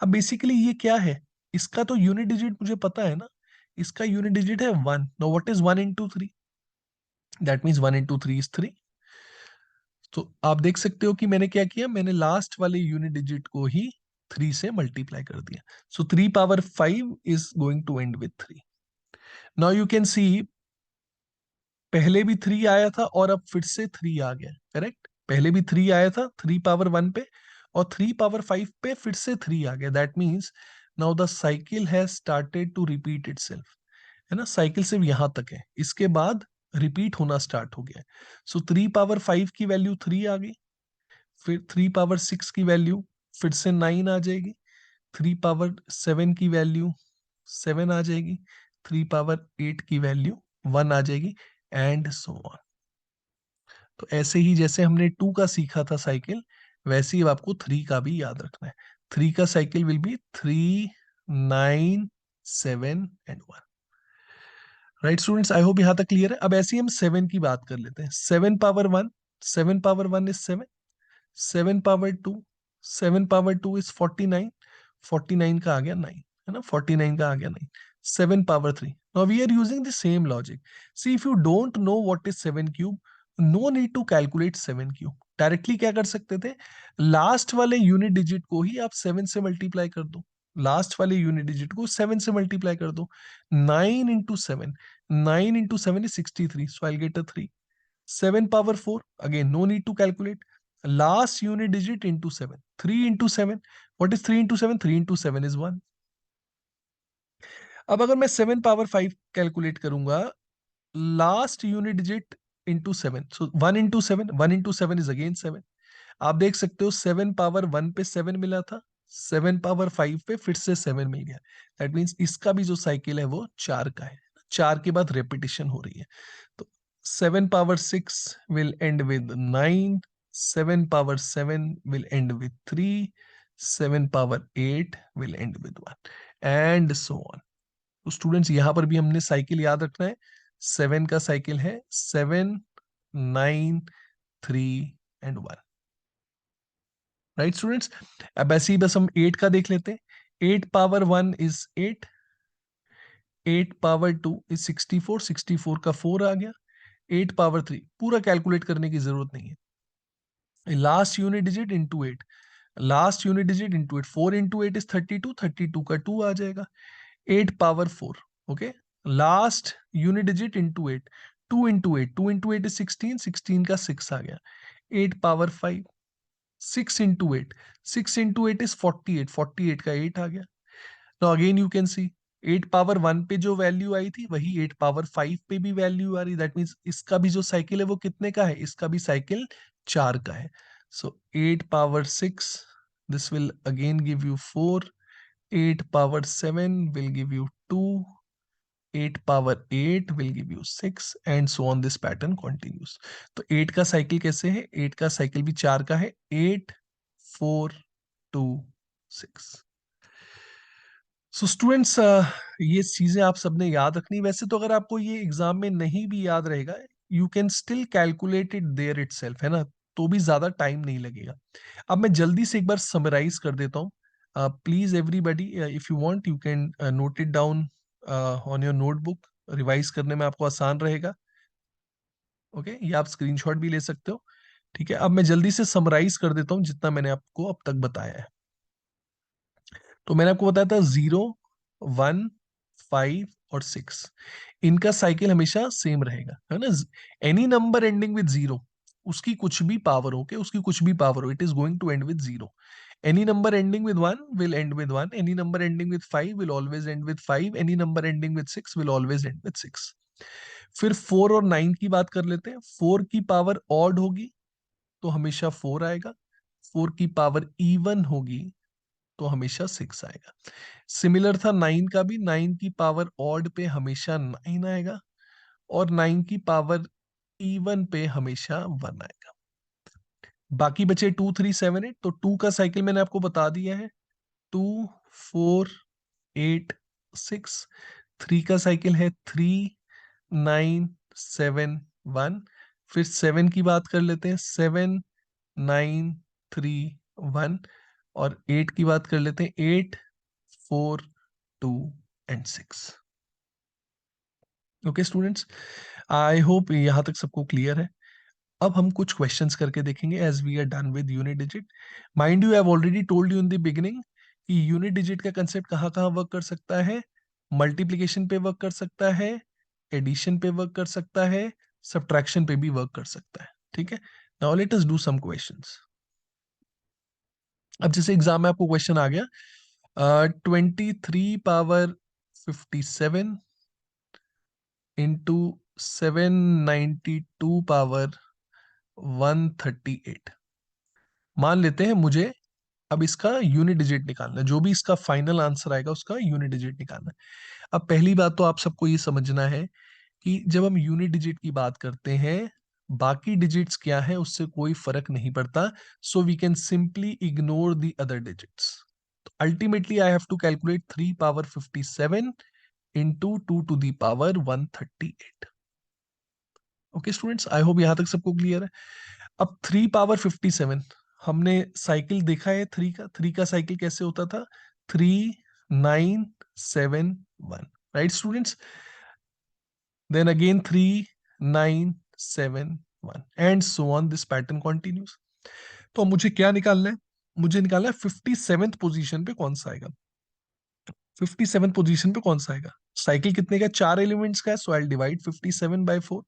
अब बेसिकली ये क्या है, इसका तो यूनिट डिजिट मुझे पता है ना। इसका यूनिट डिजिट है 1। No what is 1 into 3? That means 1 into 3 is 3। तो आप देख सकते हो कि मैंने क्या किया, मैंने लास्ट वाले यूनिट डिजिट को ही 3 से मल्टीप्लाई कर दिया। So 3 power 5 is going to end with 3। Now you can see, पहले भी 3 आया था और अब फिर से 3 आ गया। करेक्ट, पहले भी 3 आया था 3 पावर 1 पे, और 3 पावर 5 पे फिर से 3 आ गया। That means now the cycle has started to repeat itself. है ना, साइकिल सिर्फ यहां तक है, इसके बाद रिपीट होना स्टार्ट हो गया। सो 3 पावर 5 की वैल्यू 3 आ गई, फिर 3 पावर 6 की वैल्यू फिर से 9 आ जाएगी, 3 पावर 7 की वैल्यू 7 आ जाएगी, 3 पावर 8 की वैल्यू 1 आ जाएगी, एंड सो ऑन। तो ऐसे ही जैसे हमने 2 का सीखा था साइकिल, वैसे ही अब आपको 3 का भी याद रखना है। 3 का cycle will be 3, 9, 7 and 1। Right students, I hope यहां तक क्लियर है। अब ऐसे ही हम 7 की बात कर लेते हैं। 7 power 1, 7 power 1 is 7। 7 power 2, 7 power 2 is 49। 49 का आ गया 9, है ना, 49 का आ गया 9। 7 power 3, now we are using the same logic. See if you don't know what is 7 cube, no need to calculate 7 cube. Directly क्या कर सकते थे, लास्ट वाले यूनिट डिजिट को ही आप 7 से मल्टीप्लाई कर दो। लास्ट वाले यूनिट डिजिट को 7 से मल्टीप्लाई कर दो। 9 into 7, 9 into 7 is 63, so I get a 3। 7 power 4, again no need to calculate, last unit digit into 7, 3 into 7, what is 3 into 7? 3 into 7 is 1। अब अगर मैं 7 पावर 5 कैलकुलेट करूंगा, last unit digit into 7, so 1 into 7, 1 into 7 is again 7। आप देख सकते हो 7 पावर 1 पे 7 मिला था, 7 पावर 5 पे फिर से 7 मिल गया। दैट मीन्स इसका भी जो साइकिल है वो 4 का है, 4 के बाद रेपिटेशन हो रही है। तो 7 power 6 will end with 9, 7 power 7 will end with 3, 7 power 8 will end with 1, and so on। तो स्टूडेंट्स यहां पर भी हमने साइकिल याद रखना है। 7 का साइकिल है 7, 9, 3 एंड 1। राइट स्टूडेंट्स, अब ऐसे ही बस हम 8 का देख लेते हैं। 8 पावर 1 इज 8, 8 पावर 2 इज 64, 64 का 4 आ गया, 8 पावर 3 पूरा कैलकुलेट करने की जरूरत नहीं है। Last unit digit into 8, last unit digit into 8, 4 into 8 is 32, 32 का 2 आ जाएगा। 8 power 4, okay, last unit digit into 8, 2 into 8, 2 into 8 is 16, 16 का 6 आ गया। 8 पावर 5, 6 इंटू 8, 6 इंटू 8 इज 48, 48 का 8 आ गया। तो again you can C 8 power 1 पे जो वैल्यू आई थी वही 8 पावर 5 पे भी वैल्यू आ रही। दैट मीन्स इसका भी जो साइकिल है वो कितने का है, इसका भी साइकिल 4 का है। सो 8 power 6, this will again give you 4, 8 power 7 will give you 2, 8 power 8 will give you 6, and so on this pattern continues. तो 8 का साइकिल कैसे है, 8 का साइकिल भी 4 का है, 8, 4, 2, 6। सो स्टूडेंट्स, ये चीजें आप सबने याद रखनी। वैसे तो अगर आपको ये एग्जाम में नहीं भी याद रहेगा, you can still calculate it there itself, है ना। तो भी ज्यादा टाइम नहीं लगेगा। अब मैं जल्दी से एक बार समराइज कर देता हूँ। Please everybody, if you want you can note it down on your notebook, revise करने में आपको आसान रहेगा। ओके, या आप स्क्रीनशॉट भी ले सकते हो। ठीक है, अब मैं जल्दी से समराइज कर देता हूँ जितना मैंने आपको अब तक बताया है। तो मैंने आपको बताया था 0, 1, 5 और 6, इनका साइकिल हमेशा सेम रहेगा, है ना। एनी नंबर एंडिंग विद 0, उसकी कुछ भी पावर हो के, उसकी कुछ भी पावर हो, it is going to end with 0। Any number ending with 1 will end with 1, any number ending with 5 will always end with 5, any number ending with 6 will always end with 6। फिर 4 और 9 की बात कर लेते हैं। 4 की पावर ऑड होगी तो हमेशा 4 आएगा, 4 की पावर इवन होगी तो हमेशा 6 आएगा। सिमिलर था 9 का भी, 9 की पावर ऑड पे हमेशा 9 आएगा, और 9 की पावर इवन पे हमेशा 1 आएगा। बाकी बचे 2, 3, 7, 8। तो 2 का साइकिल मैंने आपको बता दिया है, 2, 4, 8, 6। 3 का साइकिल है 3, 9, 7, 1। फिर 7 की बात कर लेते हैं, 7, 9, 3, 1। और 8 की बात कर लेते हैं, 8, 4, 2 and 6। Okay students, I hope यहां तक सबको क्लियर है। अब हम कुछ क्वेश्चंस करके देखेंगे as we are done with unit digit. Mind you, I have already told you in the beginning कि यूनिट डिजिट का कंसेप्ट कहाँ कहाँ वर्क कर सकता है। मल्टीप्लिकेशन पे वर्क कर सकता है, एडिशन पे वर्क कर सकता है, सब्ट्रैक्शन पे भी वर्क कर सकता है। ठीक है, now let us do some questions. अब जैसे एग्जाम में आपको क्वेश्चन आ गया, 23 पावर 57 इंटू 792 पावर 138। मान लेते हैं मुझे अब इसका यूनिट डिजिट निकालना है, जो भी इसका फाइनल आंसर आएगा उसका यूनिट डिजिट निकालना है। अब पहली बात तो आप सबको ये समझना है कि जब हम यूनिट डिजिट की बात करते हैं, बाकी डिजिट्स क्या है उससे कोई फर्क नहीं पड़ता, so we can simply ignore the other digits. Ultimately I have to calculate 3 power 57 into 2 to the power 138। Okay students, I hope यहां तक सबको क्लियर है। अब 3 पावर 57, हमने साइकिल देखा है 3 का। 3 का साइकिल कैसे होता था, 3, 9, 7, 1, right students. Then again 3, 9, 7, 1 and so on, this pattern continues. तो मुझे क्या निकालना है, मुझे निकालना है 57th पोजीशन पे कौन सा आएगा। 57th पोजीशन पे कौन सा आएगा, साइकिल कितने का, 4 एलिमेंट्स का है, so I divide 57 by 4।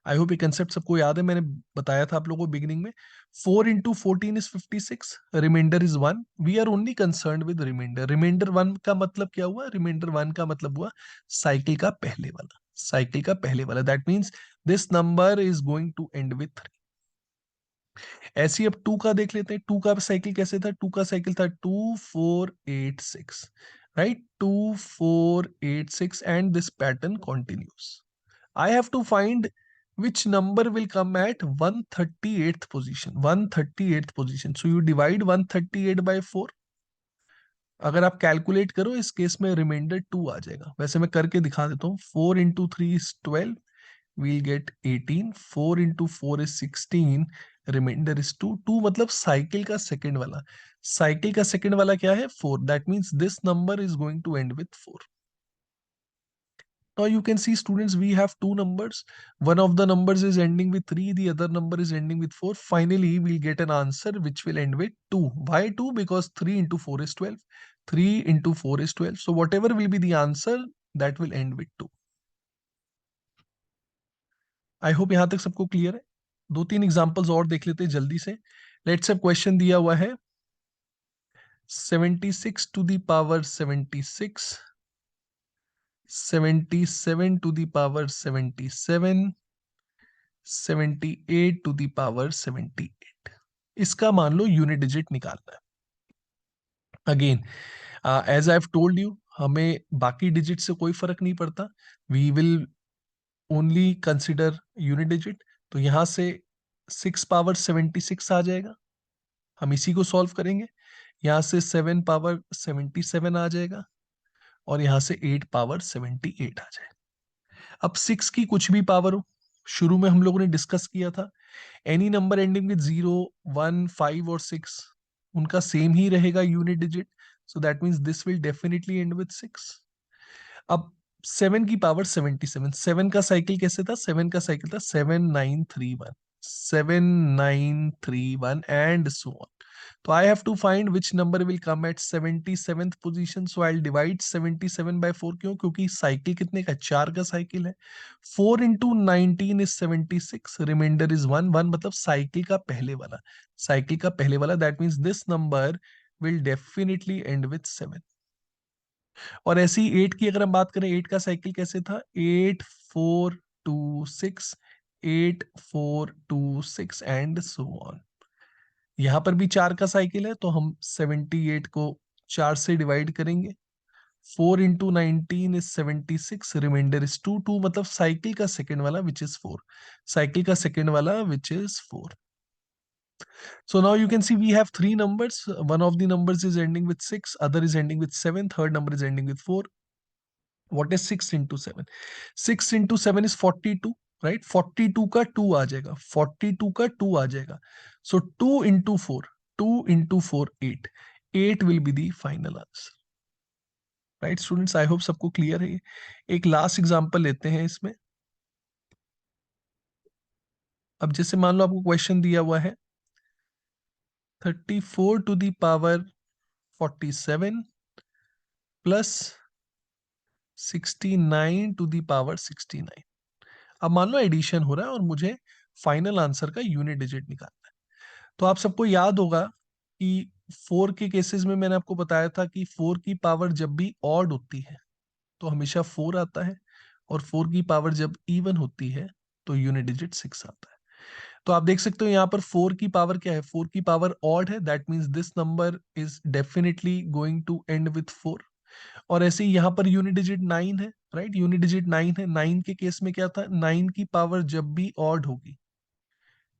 I hope ये कंसेप्ट सबको याद है, मैंने बताया था आप लोगों को बिगिनिंग में। 4 into 14 is 56, reminder is 1। We are only concern with reminder. Reminder 1 का मतलब क्या हुआ, रिमाइंडर 1 का मतलब हुआ साइकिल का पहले वाला, साइकिल का पहले वाला। That means this number is going to end with 3। ऐसे ही अब 2 का देख लेते हैं। 2 का साइकिल कैसे था, 2 का साइकिल था 2, 4, 8, 6, right. 2, 4, 8, 6 and this pattern continuous. I have to find which number will come at 138th position. 138th position. So you divide 138 by 4. अगर आप कैलकुलेट करो इस केस में रिमाइंडर 2 आ जाएगा। वैसे मैं करके दिखा देता हूँ। 4 into 3 is 12. We'll get 18. 4 into 4 is 16. Reminder is 2. 2 मतलब साइकिल का सेकंड वाला। साइकिल का सेकंड वाला क्या है, 4. That means this number is going to end with 4. Now you can see students, we have two numbers. One of the numbers is ending with 3, the other number is ending with 4. Finally, we'll get an answer which will end with 2. Why 2? Because 3 into 4 is 12. 3 into 4 is 12. So whatever will be the answer, that will end with 2. I hope यहाँ तक सबको क्लियर है। 2-3 एग्जांपल्स और देख लेते हैं जल्दी से। लेट्स सब क्वेश्चन दिया हुआ है 76 to the power 76, 77 to the power 77, 78 to the power 78। इसका मान लो यूनिट डिजिट निकालना है। Again as I have told you, हमें बाकी डिजिट से कोई फर्क नहीं पड़ता, we will only consider unit digit. तो यहां से 6 पावर 76 आ जाएगा, हम इसी को सॉल्व करेंगे। यहां से 7 पावर 77 आ जाएगा, और यहां से 8 पावर 78 आ जाएगा। अब 6 की कुछ भी पावर हो, शुरू में हम लोगों ने डिस्कस किया था एनी नंबर एंडिंग विद 0, 1, 5 और 6, उनका सेम ही रहेगा unit digit, so that means this will definitely end with 6। अब 7 की पावर 77, 7 का साइकिल कैसे था? 7 का साइकिल था 7931, 7931 एंड सो ऑन। तो I have to find which number will come at 77th position, so I divide 77 by 4। क्यों? क्योंकि साइकिल कितने का? 4 का साइकिल है। 4 इंटू 19 इज 76, रिमाइंडर इज 1, 1 मतलब साइकिल का पहले वाला, साइकिल का पहले वाला, that means this number will definitely and with 7। और ऐसे ही 8 की अगर हम बात करें, 8 का साइकिल कैसे था? 8426, 8426 एंड सो ऑन। यहां पर भी 4 का साइकिल है, तो हम 78 को 4 से डिवाइड करेंगे। 4 इंटू 19 इज 76, रिमाइंडर इज 2, 2 मतलब साइकिल का सेकेंड वाला विच इज 4, साइकिल का सेकेंड वाला which is 4। So now you can see we have three numbers. One of the numbers is ending with 6, other is ending with 7, third number is ending with 4. What is 6 into 7? 6 into 7 is 42, right? 42 का 2 आ जाएगा, 42 का 2 आ जाएगा. So 2 into 4, 2 into 4, 8. 8 will be the final answer. Right, students? I hope सबको clear है. एक last example लेते हैं इसमें. अब जैसे मान लो आपको क्वेश्चन दिया हुआ है 34 to the power 47 plus 69 to the power 69। अब मान लो एडिशन हो रहा है और मुझे फाइनल आंसर का यूनिट डिजिट निकालना है। तो आप सबको याद होगा कि 4 के केसेस में मैंने आपको बताया था कि 4 की पावर जब भी ऑड होती है तो हमेशा 4 आता है, और 4 की पावर जब इवन होती है तो यूनिट डिजिट 6 आता है। तो आप देख सकते हो यहाँ पर 4 की पावर क्या है? 4 की पावर ऑड है, that means this number is definitely going to end with 4। और ऐसे ही यहाँ पर यूनिट डिजिट 9 है, राइट? यूनिट डिजिट 9 है। 9 के केस में क्या था? 9 की पावर जब भी ऑड होगी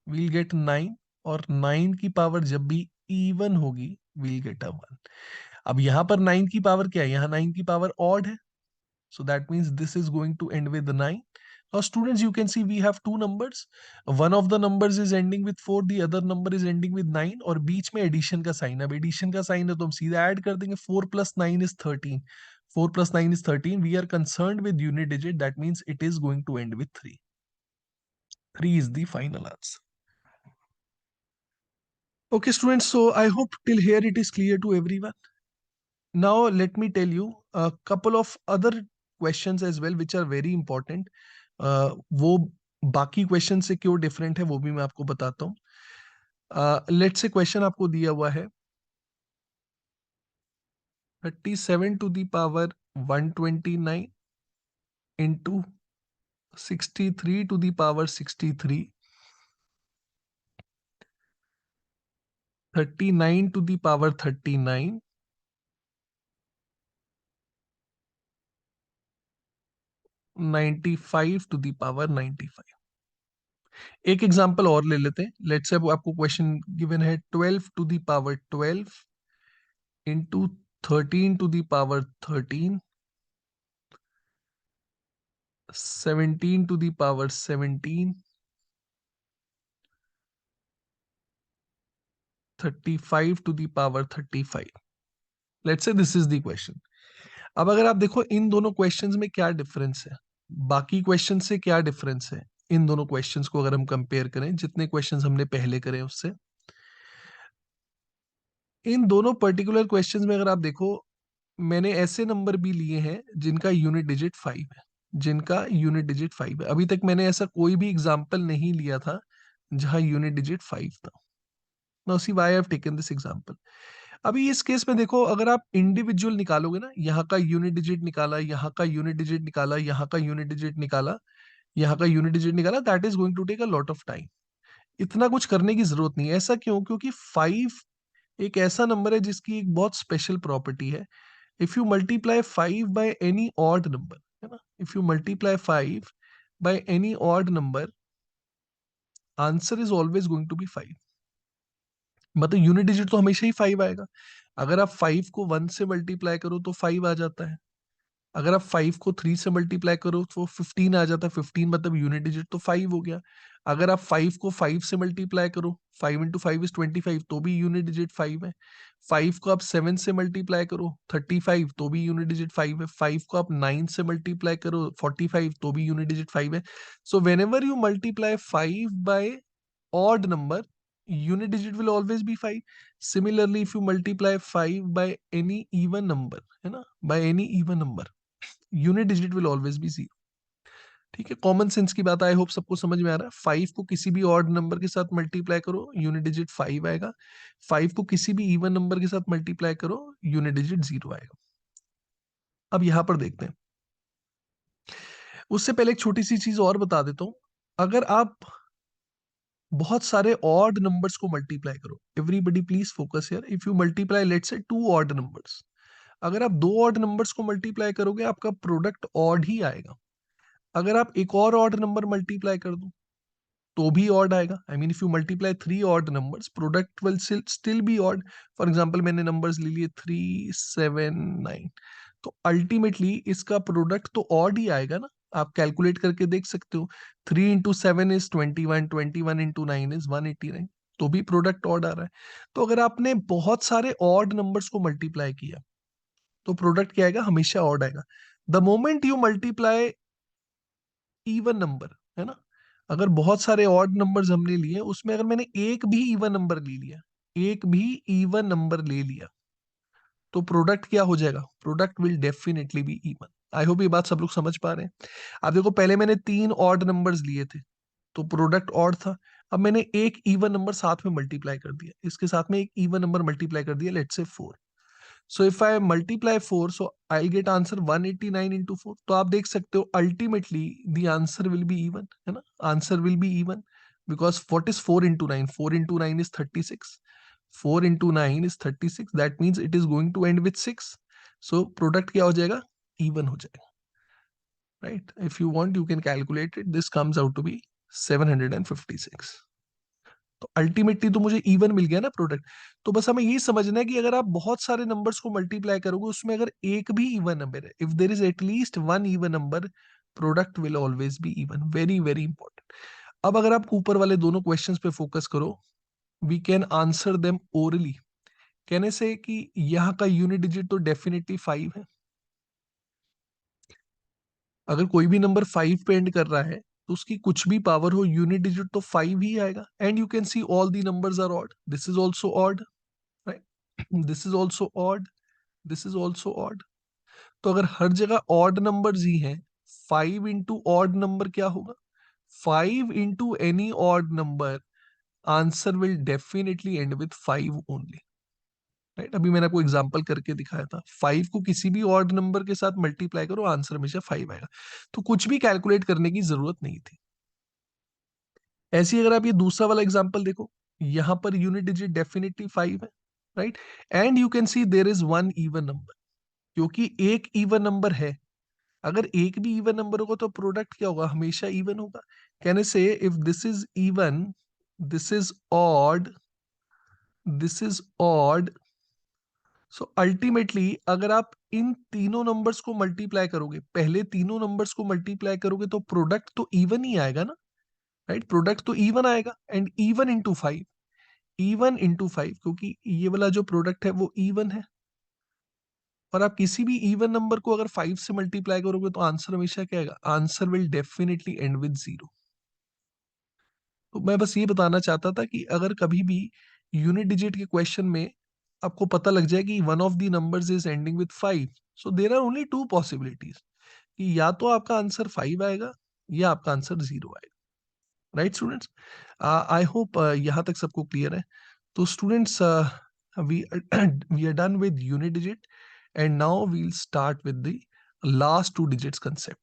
वील गेट 9, और 9 की पावर जब भी इवन होगी वील गेट अ 1। अब यहाँ पर 9 की पावर क्या है? यहाँ 9 की पावर ऑड है, so that means this is going to end with the 9. Now students, you can see we have two numbers. One of the numbers is ending with 4, the other number is ending with 9, और बीच में एडिशन का साइन। अब एडिशन का साइन है तो हम सीधा ऐड कर देंगे। 4 plus 9 is 13, 4 plus 9 is 13. We are concerned with unit digit, that means it is going to end with 3. 3 is the final answer. Okay students, so I hope till here it is clear to everyone. Now let me tell you a couple of other questions as well which are very important. वो बाकी क्वेश्चन से क्यों डिफरेंट है वो भी मैं आपको बताता हूँ। लेट्स से क्वेश्चन आपको दिया हुआ है 37 to the power 129 into 63 to the power 63, 39 to the power 39, 95 to the power 95। एक एग्जांपल और ले लेते हैं। लेट्स से आपको क्वेश्चन गिवन है 12 to the power 12 into 13 to the power 13, 17 to the power 17, 35 to the power 35। Let's say this is the question। अब अगर आप देखो इन दोनों क्वेश्चंस में क्या डिफरेंस है, बाकी क्वेश्चन से क्या डिफरेंस है, इन दोनों क्वेश्चंस को अगर हम कंपेयर करें जितने क्वेश्चंस हमने पहले करे उससे, इन दोनों पर्टिकुलर क्वेश्चंस में अगर आप देखो मैंने ऐसे नंबर भी लिए हैं जिनका यूनिट डिजिट 5 है, जिनका यूनिट डिजिट 5 है। अभी तक मैंने ऐसा कोई भी एग्जाम्पल नहीं लिया था जहां यूनिट डिजिट 5 था। Now see why I have taken this example. अभी इस केस में देखो अगर आप इंडिविजुअल निकालोगे ना, यहाँ का यूनिट डिजिट निकाला, यहाँ का यूनिट डिजिट निकाला, यहाँ का यूनिट डिजिट निकाला, यहाँ का यूनिट डिजिट निकाला, that is going to take a lot of time. इतना कुछ करने की जरूरत नहीं है। ऐसा क्यों? क्योंकि 5 एक ऐसा नंबर है जिसकी एक बहुत स्पेशल प्रॉपर्टी है। If you multiply 5 by any odd number, है ना, if you multiply 5 by any odd number, answer is always going to be 5। मतलब यूनिट डिजिट तो हमेशा ही 5 आएगा। अगर आप 5 को 1 से मल्टीप्लाई करो तो 5 आ जाता है, अगर आप 5 को 3 से मल्टीप्लाई करो तो 15 आ जाता है, 15 मतलब यूनिट डिजिट तो 5 हो गया। अगर आप 5 को 5 से मल्टीप्लाई करो, 5 इंटू 5 इज 25, तो भी यूनिट डिजिट 5 है। 5 को आप 7 से मल्टीप्लाई करो 35, तो भी यूनिट डिजिट 5 है। 5 को आप 9 से मल्टीप्लाई करो 45, तो भी यूनिट डिजिट 5 है। So whenever you multiply 5 by odd number, unit digit will always be 5. Similarly, if you multiply 5 by any even number, है ना, by any even number, unit digit will always B 0। ठीक है, कॉमन सेंस की बात, आई होप सबको समझ में आ रहा है। 5 को किसी भी ऑड नंबर के साथ मल्टीप्लाई करो, यूनिट डिजिट 5 आएगा। 5 को किसी भी इवन नंबर के साथ मल्टीप्लाई करो, यूनिट डिजिट 0 आएगा। अब यहां पर देखते हैं, उससे पहले एक छोटी सी चीज और बता देता हूं। अगर आप बहुत सारे ऑड नंबर्स को मल्टीप्लाई करो, everybody please focus here, if you multiply let's say 2 odd numbers, अगर आप 2 ऑड नंबर्स को मल्टीप्लाई करोगे आपका प्रोडक्ट ऑड ही आएगा। अगर आप एक और ऑड नंबर मल्टीप्लाई कर दो तो भी ऑड आएगा। आई mean if you multiply 3 odd numbers, product will still be odd. For example मैंने नंबर्स ले लिए 3, 7, 9, तो अल्टीमेटली इसका प्रोडक्ट तो ऑड ही आएगा ना। आप कैलकुलेट करके देख सकते हो, 3 इंटू 7 इज 21, 21 इंटू 9 इज 189, तो भी प्रोडक्ट ऑड आ रहा है। तो अगर आपने बहुत सारे ऑड नंबर्स को मल्टीप्लाई किया तो प्रोडक्ट क्या आएगा, हमेशा ऑड आएगा। The moment you multiply even number, है ना, अगर बहुत सारे ऑड नंबर्स हमने लिए, उसमें अगर मैंने एक भी इवन नंबर ले लिया, एक भी इवन नंबर ले लिया, तो प्रोडक्ट क्या हो जाएगा, product will definitely be even. I hope ये बात सब लोग समझ पा रहे हैं। आप देखो, पहले मैंने 3 ऑड नंबर्स लिए थे तो प्रोडक्ट ऑड था। अब मैंने एक इवन नंबर साथ में मल्टीप्लाई कर दिया, इसके साथ में एक इवन नंबर मल्टीप्लाई कर दिया, let's say 4। So if I multiply 4, so I'll get answer 189 into 4. तो आप देख सकते हो ultimately the answer will be even, है ना, answer will be even because what is 4 into 9? 4 into 9 is 36. 4 into 9 is 36. That means it is going to end with 6. So product क्या हो जाएगा, even हो जाएगा, right? If you want, you can calculate it. This comes out to be 756. तो अल्टीमेटली तो मुझे इवन मिल गया ना प्रोडक्ट। तो बस हमें ये समझना है कि अगर आप बहुत सारे नंबर्स को मल्टीप्लाई करोगे, उसमें अगर एक भी इवन नंबर है, if there is at least one even number, product will always be even. Very very important. अब अगर आप ऊपर वाले दोनों क्वेश्चंस पे फोकस करो, we can answer them orally, कहने से कि यहाँ का यूनिट डिजिट तो डेफिनेटली 5 है। अगर कोई भी नंबर 5 पे एंड कर रहा है तो उसकी कुछ भी पावर हो, यूनिट डिजिट तो 5 ही आएगा। And you can see all the numbers are odd, this is also odd, right, this is also odd, this is also odd. तो अगर हर जगह ऑड नंबर्स ही हैं, 5 इंटू ऑड नंबर क्या होगा, 5 into any odd number, answer will definitely and with 5 only, right. अभी मैंने आपको एग्जांपल करके दिखाया था, 5 को किसी भी ऑड नंबर के साथ मल्टीप्लाई करो, आंसर हमेशा 5 आएगा। तो कुछ भी कैलकुलेट करने की जरूरत नहीं थी। ऐसे ही अगर आप ये दूसरा वाला एग्जांपल देखो, यहां पर यूनिट डिजिट डेफिनेटली 5 है, right. And you can see there is one even number, क्योंकि एक इवन नंबर है। अगर एक भी इवन नंबर होगा तो प्रोडक्ट क्या होगा, हमेशा इवन होगा। कहने से if this is even, this is odd, this is odd, so ultimately अगर आप इन तीनों नंबर्स को मल्टीप्लाई करोगे, पहले तीनों नंबर्स को मल्टीप्लाई करोगे, तो प्रोडक्ट तो इवन ही आएगा ना, राइट। प्रोडक्ट तो इवन आएगा, and even into 5, even into 5, क्योंकि ये वाला जो प्रोडक्ट है वो इवन है। और आप किसी भी इवन नंबर को अगर 5 से मल्टीप्लाई करोगे तो आंसर हमेशा क्या आएगा, answer will definitely end with 0। तो मैं बस ये बताना चाहता था कि अगर कभी भी यूनिट डिजिट के क्वेश्चन में आपको पता लग जाए कि one of the numbers is ending with 5, so there are only two possibilities, कि या तो आपका आंसर 5 आएगा या आपका आंसर 0 आएगा, राइट स्टूडेंट्स। आई होप यहाँ तक सबको क्लियर है। तो students, we we are done with unit digit, and now we'll start with the last two digits concept.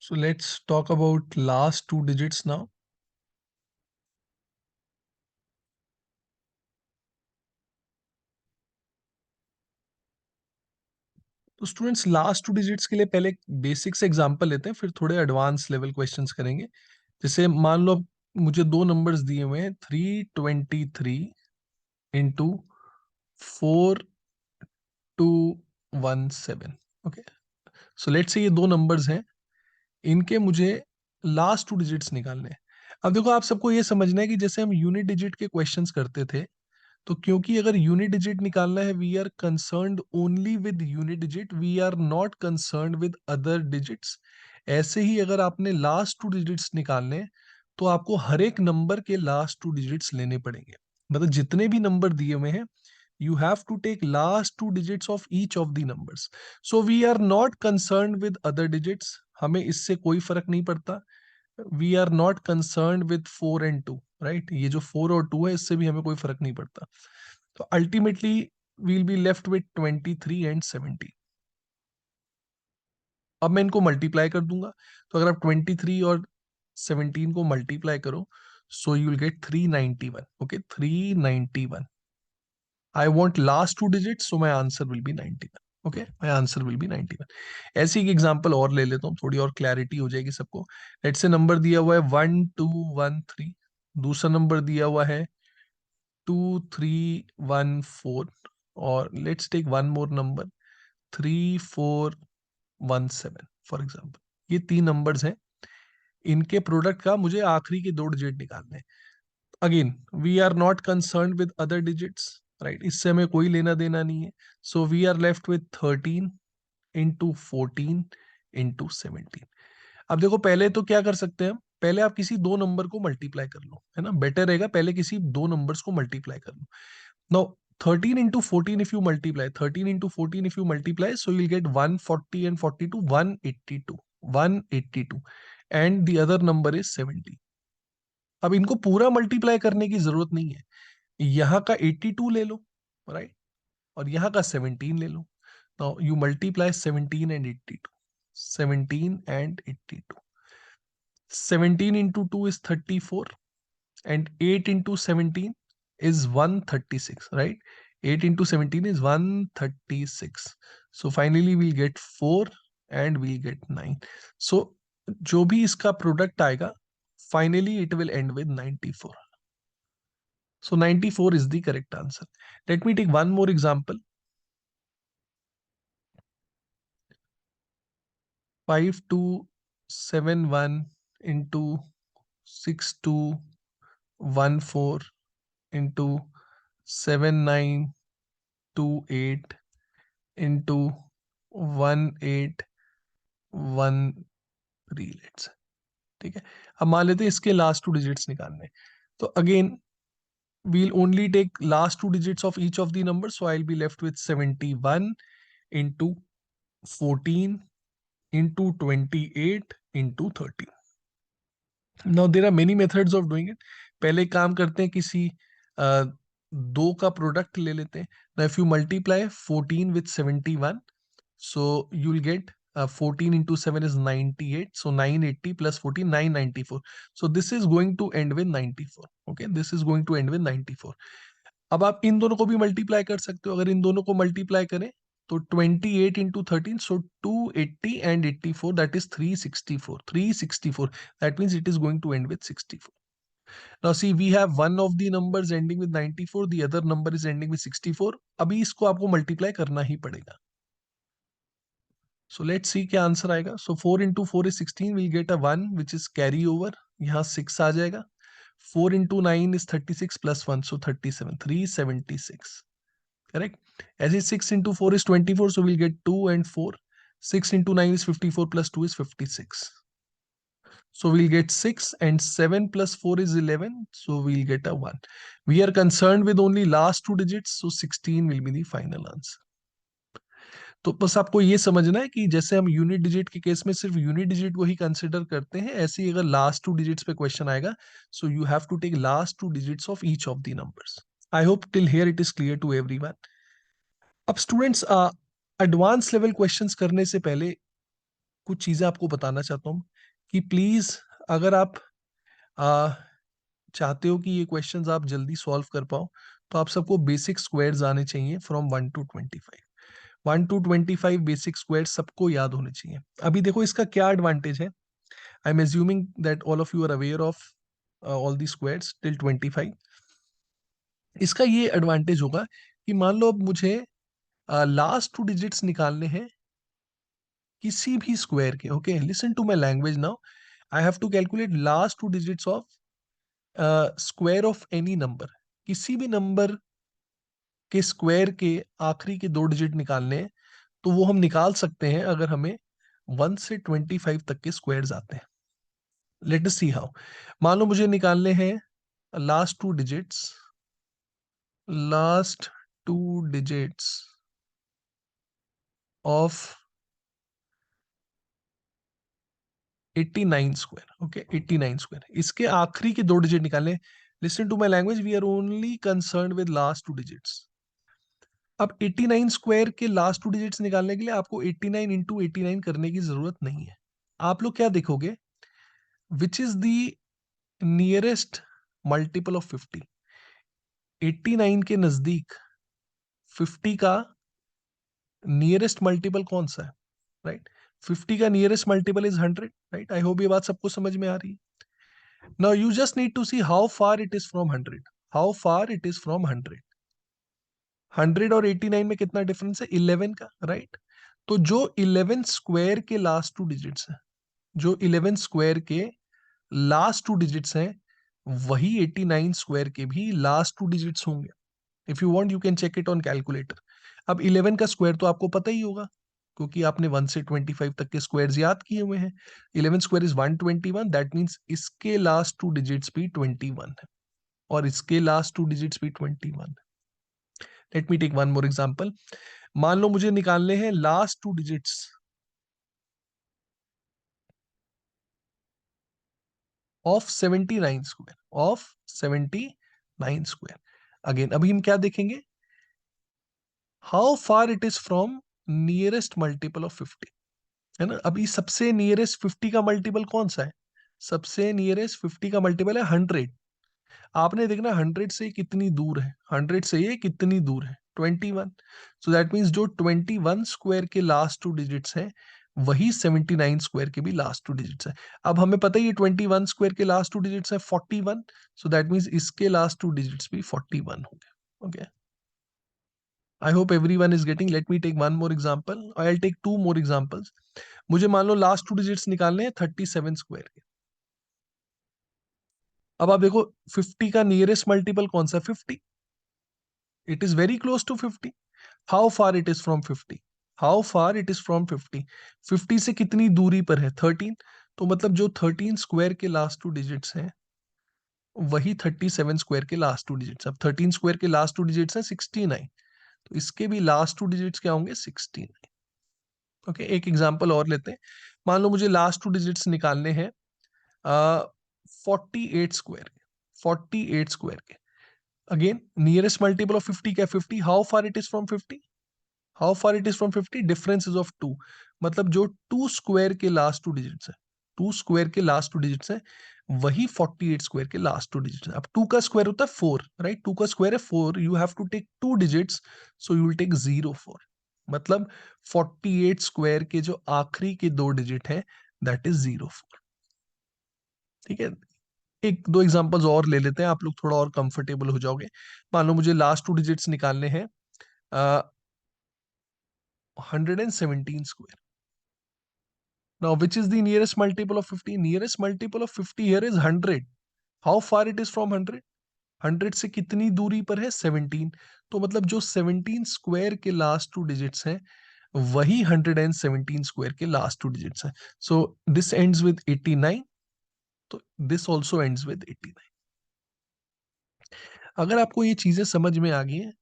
So let's talk about last two digits now. तो स्टूडेंट्स, लास्ट टू डिजिट्स के लिए पहले बेसिक से एग्जांपल लेते हैं, फिर थोड़े एडवांस लेवल क्वेश्चंस करेंगे। जैसे मान लो मुझे दो नंबर्स दिए हुए हैं, 323 into 4217. Okay, so let's say ये दो नंबर्स हैं, इनके मुझे लास्ट टू डिजिट्स निकालने हैं। अब देखो, आप सबको ये समझना है कि जैसे हम यूनिट डिजिट के क्वेश्चंस करते थे, तो क्योंकि अगर यूनिट डिजिट निकालना है, we are concerned only with unit digit, we are not concerned with other digits. ऐसे ही अगर आपने लास्ट टू डिजिट्स निकालने हैं, तो आपको हर एक नंबर के लास्ट टू डिजिट्स लेने पड़ेंगे। मतलब जितने भी नंबर दिए हुए हैं, you have to take last two digits of each of the numbers. So we are not concerned with other digits, हमें इससे कोई फर्क नहीं पड़ता। We are not concern with 4 and 2, right? ये जो 4 और 2 है, इससे भी हमें कोई फर्क नहीं पड़ता। तो ultimately we'll be left with 23 and 17। अब मैं इनको मल्टीप्लाई कर दूंगा। तो अगर आप 23 और 17 को मल्टीप्लाई करो, सो you will gate 391। Okay, 391। I want last two digit, so my answer will B 91। Okay, my answer will B 91। ऐसी एक एग्जाम्पल और ले लेता हूँ, थोड़ी और क्लैरिटी हो जाएगी सबको। लेट्स से नंबर दिया हुआ है 1213, दूसरा नंबर दिया हुआ है 2314, और let's take one more number 3417 for example. ये तीन नंबर्स हैं, इनके प्रोडक्ट का मुझे आखिरी के दो डिजिट निकालने हैं। Again, we are not concern with other digits, right? इससे हमें कोई लेना देना नहीं है। So we are left with 13 into 14 into 17। अब देखो, पहले तो क्या कर सकते हैं हम, पहले आप किसी दो नंबर को मल्टीप्लाई कर लो, है ना? बेटर रहेगा, पहले किसी दो नंबर्स को मल्टीप्लाई कर लो। Now 13 into 14 if you multiply, 13 into 14 if you multiply, so you'll get 140 and 42, 182, 182, and the other number is 70। अब इनको पूरा मल्टीप्लाई करने की जरूरत नहीं है, यहाँ का 82 ले लो, राइट? और यहाँ का 17 ले लो। Now you multiply 17 and 82, 17 and 82। 17 into 2 is 34, and 8 into 17 is 136, right? 8 into 17 is 136। So finally we'll get 4 and we'll get 9। So जो भी इसका प्रोडक्ट आएगा, finally it will end with 94। So 94 is the correct answer। Let me take one more example। 5271 into 6214 into 7928 into 1813, let's. ठीक है, अब मान लेते हैं इसके लास्ट टू डिजिट्स निकालने। तो again, we'll only take last two digits of each of the numbers, so I'll be left with 71 into 14 into 28 into 30। Now there are many methods of doing it। पहले काम करते हैं, किसी दो का प्रोडक्ट ले लेते हैं। Now if you multiply 14 with 71, so you'll get 14 into 7 is 98, so 980 plus 14, 994। So this is going to end with 94। Okay, this is going to end with 94। अब आप इन दोनों को भी मल्टीप्लाई कर सकते हो। अगर इन दोनों को मल्टीप्लाई करें, तो 28 into 13, so 280 and 84, that is 364, 364। That means it is going to end with 64। Now see, we have one of the numbers ending with 94, the other number is ending with 64। अभी इसको आपको मल्टीप्लाई करना ही पड़ेगा। So let's see क्या आंसर आएगा। So 4 into 4 is 16, we'll get a 1 which is carry over, यहाँ 6 आ जाएगा। 4 into 9 is 36 plus 1, so 37, 376। Correct? As is 6 into 4 is 24, so we'll get 2 and 4। 6 into 9 is 54 plus 2 is 56, so we'll get 6, and 7 plus 4 is 11, so we'll get a 1। We are concerned with only last two digits, so 16 will be the final answer। तो बस आपको ये समझना है कि जैसे हम यूनिट डिजिट के केस में सिर्फ यूनिट डिजिट को ही कंसिडर करते हैं, ऐसे ही अगर लास्ट टू डिजिट्स पे क्वेश्चन आएगा, so you have to take last two digits of each of the numbers. I hope till here it is clear to everyone. अब स्टूडेंट्स, एडवांस लेवल क्वेश्चंस करने से पहले कुछ चीजें आपको बताना चाहता हूँ कि प्लीज, अगर आप आ, चाहते हो कि ये क्वेश्चंस आप जल्दी सॉल्व कर पाओ, तो आप सबको बेसिक स्क्वायर्स आने चाहिए from 1 to 25। 1 to 25 basic square सबको याद होने चाहिए। अभी देखो, इसका क्या एडवांटेज है। I am assuming that all of you are aware of all the squares till 25। इसका ये एडवांटेज होगा कि मान लो अब मुझे लास्ट टू डिजिट्स निकालने हैं किसी भी स्क्वायर के. Okay, listen to my language now. I have to calculate last two digits of square of any number. किसी भी नंबर के स्क्वायर के आखिरी के दो डिजिट निकालने हैं, तो वो हम निकाल सकते हैं अगर हमें 1 से 25 तक के स्क्वायर्स आते हैं. Let us see how. मान लो मुझे निकालने हैं last two digits, last two digits of 89 square. Okay, 89 square, इसके आखिरी के दो डिजिट निकालने. Listen to my language, we are only concern with last two digits. अब 89 स्क्वायर के लास्ट टू डिजिट्स निकालने के लिए आपको 89 इंटू 89 करने की जरूरत नहीं है. आप लोग क्या देखोगे, विच is the nearest multiple of 50. 89 के नजदीक 50 का नियरेस्ट मल्टीपल कौन सा है, राइट? 50 का nearest multiple is 100, right? I hope ये बात सबको समझ में आ रही है. Now you just need to see how far it is from 100. How far it is from 100. 100 और 89 में कितना डिफरेंस है? 11 का, राइट? तो जो 11 स्क्वायर के लास्ट टू डिजिट्स है, जो 11 स्क्वायर के लास्ट टू डिजिट्स हैं, वही 89 स्क्वायर के भी लास्ट टू डिजिट्स होंगे. If you want you can check it on calculator. अब 11 का स्क्वायर तो आपको पता ही होगा, क्योंकि आपने 1 से 25 तक के स्क्वायर्स याद किए हुए हैं. 11 स्क्वायर इज 121. दैट मीन्स इसके लास्ट टू डिजिट्स भी 21 है और इसके लास्ट टू डिजिट्स भी 21 है. Let me take one more example. मान लो मुझे निकालने हैं last two digits of 79 square, of 79 square. Again अभी हम क्या देखेंगे, how far it is from nearest multiple of 50, है ना? अभी सबसे नियरेस्ट 50 का मल्टीपल कौन सा है? सबसे नियरेस्ट 50 का मल्टीपल है 100. आपने देखना 100 से कितनी दूर है, 100 से ये कितनी दूर है? 21. सो दैट मीन्स जो 21 स्क्वायर के लास्ट टू डिजिट्स हैं, वही 79 स्क्वायर के भी लास्ट टू डिजिट्स है. अब हमें पता है ये 21 स्क्वायर के लास्ट टू डिजिट्स है 41. सो दैट मीन्स इसके लास्ट टू डिजिट्स भी 41 होंगे. Okay, I hope everyone is getting. Let me take one more example. I will take two more examples. मुझे मान लो लास्ट टू डिजिट्स निकालने हैं 37 स्क्वायर के. अब आप देखो 50 का नियरेस्ट मल्टीपल कौन सा? 50. It is very close to 50. How far it is from 50? How far it is from 50? 50 से कितनी दूरी पर है? 13. तो मतलब जो 13 स्क्वायर के लास्ट टू डिजिट्स हैं, वही 37 स्क्वायर के लास्ट टू डिजिट्स. अब 13 स्क्वायर के लास्ट टू डिजिट्स हैं 69, तो इसके भी लास्ट टू डिजिट्स क्या होंगे? 69. ओके, एक एग्जांपल और लेते हैं. मान लो मुझे लास्ट टू डिजिट्स निकालने हैं 48 स्क्वायर के. 48 स्क्वायर के. अगेन नियरेस्ट मल्टीपल ऑफ 50 क्या? 50. How far it is from 50? How far it is from 50? Difference is of 2. मतलब जो 2 स्क्वायर के लास्ट टू डिजिट्स है, 2 स्क्वायर के लास्ट टू डिजिट्स है, वही 48 स्क्वायर के लास्ट टू डिजिट्स है. अब 2 का स्क्वायर होता है 4, राइट? 2 का स्क्वायर है 4. You have to take 2 digits, so you will take 04. मतलब 48 स्क्वायर के जो आखिरी के दो डिजिट हैं, दैट इज 04. ठीक है, एक दो एग्जांपल्स और ले लेते हैं, आप लोग थोड़ा और कंफर्टेबल हो जाओगे. मान लो मुझे लास्ट टू डिजिट्स निकालने हैं 117 square. Now, which is the nearest multiple of 50? Nearest multiple of 50 here is 100. How far it is from 100? 100 से कितनी दूरी पर है? 17. तो मतलब जो 17 स्क्वायर के लास्ट टू डिजिट्स हैं, वही 117 स्क्वायर के लास्ट टू डिजिट्स हैं. So this ends with 89. तो दिस ऑल्सो एंड्स विद 89. अगर आपको ये चीजें समझ में आ गई हैं,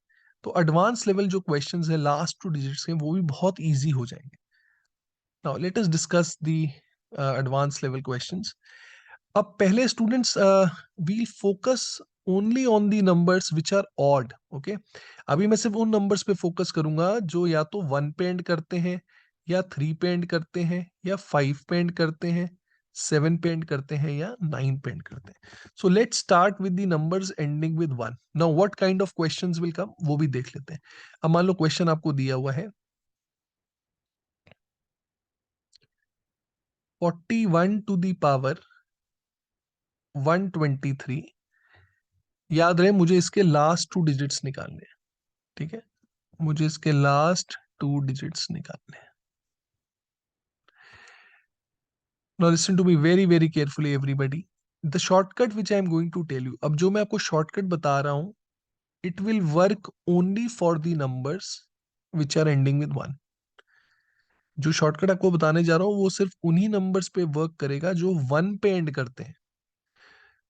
तो एडवांस लेवल जो क्वेश्चंस हैं लास्ट टू डिजिट्स के, वो भी बहुत इजी हो जाएंगे. Now let us discuss the advance level questions. अब पहले students we'll focus only on the numbers which are odd. Okay, अभी मैं सिर्फ उन नंबर्स पे फोकस करूंगा जो या तो 1 पे एंड करते हैं, या 3 पे एंड करते हैं, या 5 पे एंड करते हैं, 7 पे एंड करते हैं, या 9 पे एंड करते हैं. So let's start with the numbers ending with 1. Now what kind of questions will come, वो भी देख लेते हैं. अब मान लो क्वेश्चन आपको दिया हुआ है 41 टू द पावर 123. याद रहे मुझे इसके लास्ट टू डिजिट्स निकालने हैं. ठीक है, मुझे इसके लास्ट 2 डिजिट्स निकालने हैं. Now listen to me very very carefully everybody. The shortcut which I am going to tell you, अब जो मैं आपको shortcut बता रहा हूं, it will work only for the numbers which are ending with 1. जो शॉर्टकट आपको बताने जा रहा हूँ वो सिर्फ उन्हीं नंबर्स पे वर्क करेगा जो 1 पे एंड करते हैं.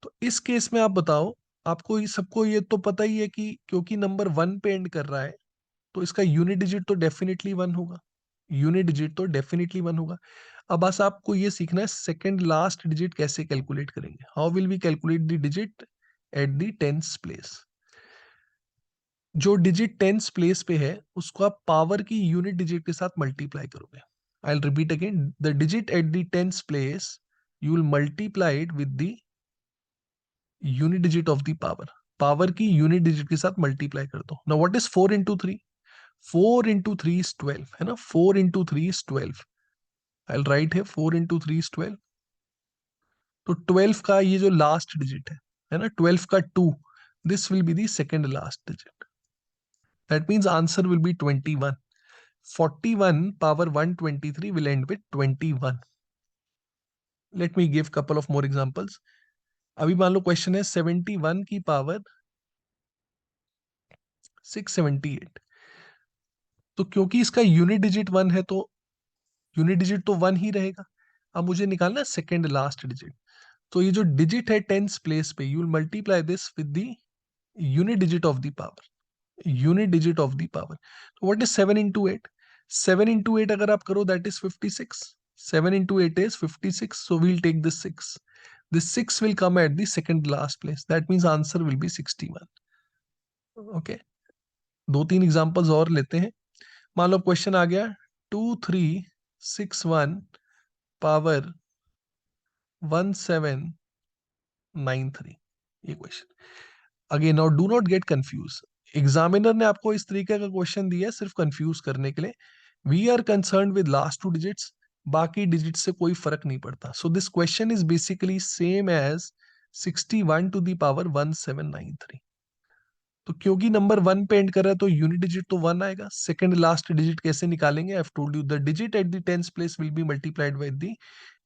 तो इस केस में आप बताओ, आपको ये सबको ये तो पता ही है कि क्योंकि नंबर 1 पे एंड कर रहा है तो इसका यूनिट डिजिट तो डेफिनेटली 1 होगा. यूनिट डिजिट तो डेफिनेटली 1 होगा. अब बस आपको ये सीखना है सेकंड लास्ट डिजिट कैसे कैलकुलेट करेंगे. How will we calculate the digit at the tens place. जो डिजिट टेंस प्लेस पे है उसको आप पावर की यूनिट डिजिट के साथ मल्टीप्लाई करोगे. I will repeat again, the digit at the tens place you will multiply it with the unit digit of the power. Power की यूनिट डिजिट के साथ मल्टीप्लाई कर दो. Now what is 4 into 3? 4 into 3 is 12, है ना. 4 into 3 is 12. I will right है 4 इंटू 3 इज 12. तो 12 का ये जो लास्ट डिजिट है ना, 12 का 2, this will be the second last digit. That means answer will B 21. 41 power 123 will end with 21. Let me give couple of more examples. अभी मान लो क्वेश्चन है 71 की पावर 678. तो क्योंकि इसका यूनिट डिजिट 1 है तो यूनिट डिजिट तो 1 ही रहेगा. अब मुझे निकालना है सेकंड लास्ट डिजिट. तो ये जो डिजिट है टेंस प्लेस पे, you will multiply this with the unit digit of the power. Unit digit of the power. तो व्हाट इज 7 इंटू 8? 7 इंटू 8 अगर आप करो that is 56. 7 into 8 is 56. So we'll take this 6. This 6 will come at the second last place. That means answer will be 61. Okay. 2-3 examples और लेते हैं. मान लो क्वेश्चन आ गया 2361 पावर 1793. ये question. Again now do not get confuse. Examiner ने आपको इस तरीके का क्वेश्चन दिया है सिर्फ कंफ्यूज करने के लिए. We are concern with last 2 digits. बाकी डिजिट से कोई फर्क नहीं पड़ता. So this question is basically same as 61 to the power 1793. तो क्योंकि नंबर 1 पे एंड कर रहा है तो यूनिट डिजिट तो 1 आएगा. सेकंड लास्ट डिजिट कैसे निकालेंगे? आई have told you the digit at the tens place will be multiplied by the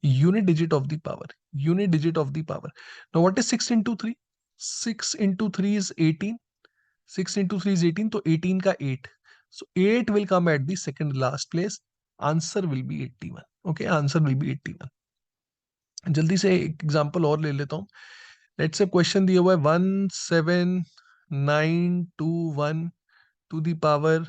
unit digit of the power. Unit digit of the power. Now what is 6 into 3? 6 into 3 is 18. 6 into 3 is 18. तो 18 का 8. So 8 will come at the second last place. Answer will be 81. Okay, answer will be 81. जल्दी से एक एग्जांपल और ले लेता हूँ. लेट्स से क्वेश्चन दिया हुआ है 17921 टू द पावर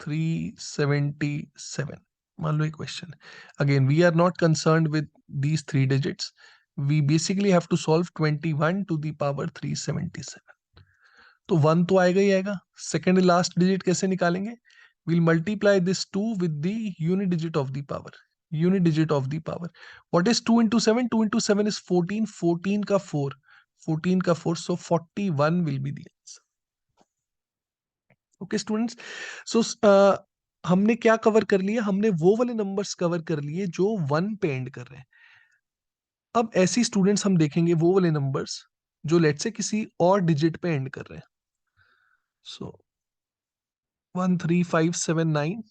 377. मान लो ये question. Again we are not concerned with these 3 digits. We basically have to solve 21 to the power 377. तो 1 तो आएगा ही आएगा. सेकंड लास्ट डिजिट कैसे निकालेंगे? we'll multiply this 2 with the unit digit of the power. Unit digit of the power. What is 2 into 7? 2 into 7 is 14. 14 का 4. 14 का 4. So 41 will be the answer. Okay students. So हमने क्या कवर कर लिया? हमने वो वाले नंबर्स कवर कर लिए जो 1 पे एंड कर रहे हैं. अब ऐसी स्टूडेंट्स हम देखेंगे वो वाले नंबर्स जो लेट से किसी और डिजिट पे एंड कर रहे हैं. So 13579.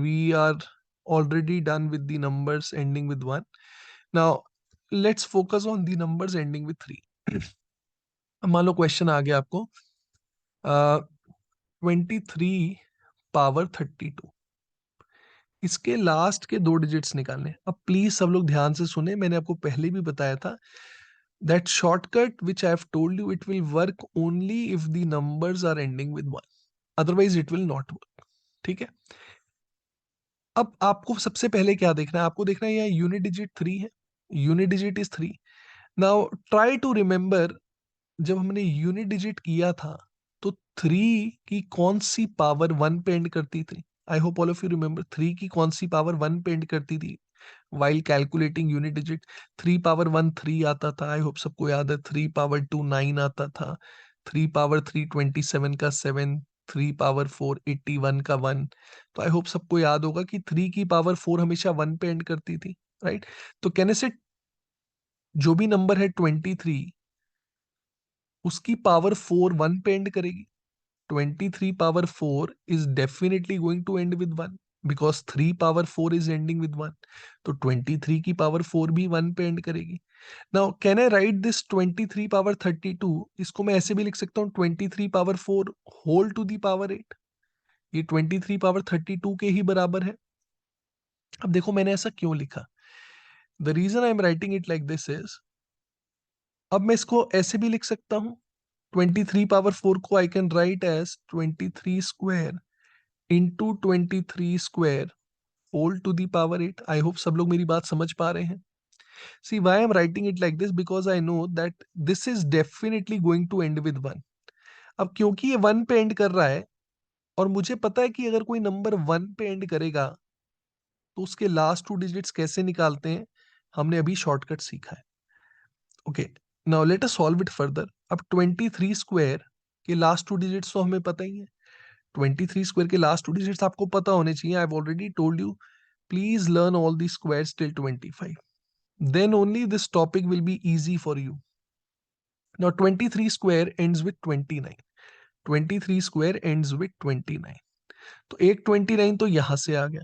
We are already done with the numbers ending with 1. Now let's focus on the numbers ending with 3. मान लो क्वेश्चन आ गया आपको 23 पावर 32. इसके लास्ट के 2 डिजिट्स निकालने. अब प्लीज सब लोग ध्यान से सुने. मैंने आपको पहले भी बताया था that shortcut which I have told you, it will work only if the numbers are ending with 1. Otherwise it will not work. ठीक है. अब आपको सबसे पहले क्या देखना है? आपको देखना है यहाँ यूनिट डिजिट 3 है. Unit digit is 3. Now try to remember, जब हमने यूनिट डिजिट किया था तो 3 की कौन सी पावर 1 पे एंड करती थी? I hope all of you remember 3 की कौन सी पावर 1 पे एंड करती थी while calculating unit digit. 3 power 1 3 आता था. आई होप सबको याद है. 3 पावर 2 9 आता था. 3 पावर 3 27 का 7. 3 पावर 4 81 का 1. तो आई होप सबको याद होगा कि 3 की पावर 4 हमेशा 1 पे एंड करती थी. राइट. तो कहने से जो भी नंबर है 23 उसकी पावर 4 1 पे एंड करेगी. 23 power 4 is definitely going to end with 1 because 3 power 4 is ending with 1. तो 23 की पावर 4 भी 1 पे एंड करेगी. Now can I write this 23 power 32? इसको मैं ऐसे भी लिख सकता हूँ 23 power 4 whole to the power 8. ये 23 पावर 32 के ही बराबर है. अब देखो मैंने ऐसा क्यों लिखा. The reason I am writing it like this is, अब मैं इसको ऐसे भी लिख सकता हूँ 23 पावर 4 को I can write as 23 square into 23 square whole to the power 8. आई होप सब लोग मेरी बात समझ पा रहे हैं. See why I am writing it like this, because I know that this is definitely going to end with 1. अब क्योंकि ये 1 पे एंड कर रहा है और मुझे पता है कि अगर कोई नंबर 1 पे एंड करेगा तो उसके लास्ट 2 डिजिट्स कैसे निकालते हैं, हमने अभी शॉर्टकट सीखा है. Okay, now let us solve it further. अब 23 स्क्वायर के लास्ट 2 डिजिट्स तो हमें पता ही है. 23 स्क्वायर के लास्ट 2 डिजिट्स आपको पता होने चाहिए. आई have already told you, please learn all the squares till 25. Then only this topic will be easy for you. Now 23 square ends with 29. 23 square ends with 29. तो एक 29 तो यहां से आ गया,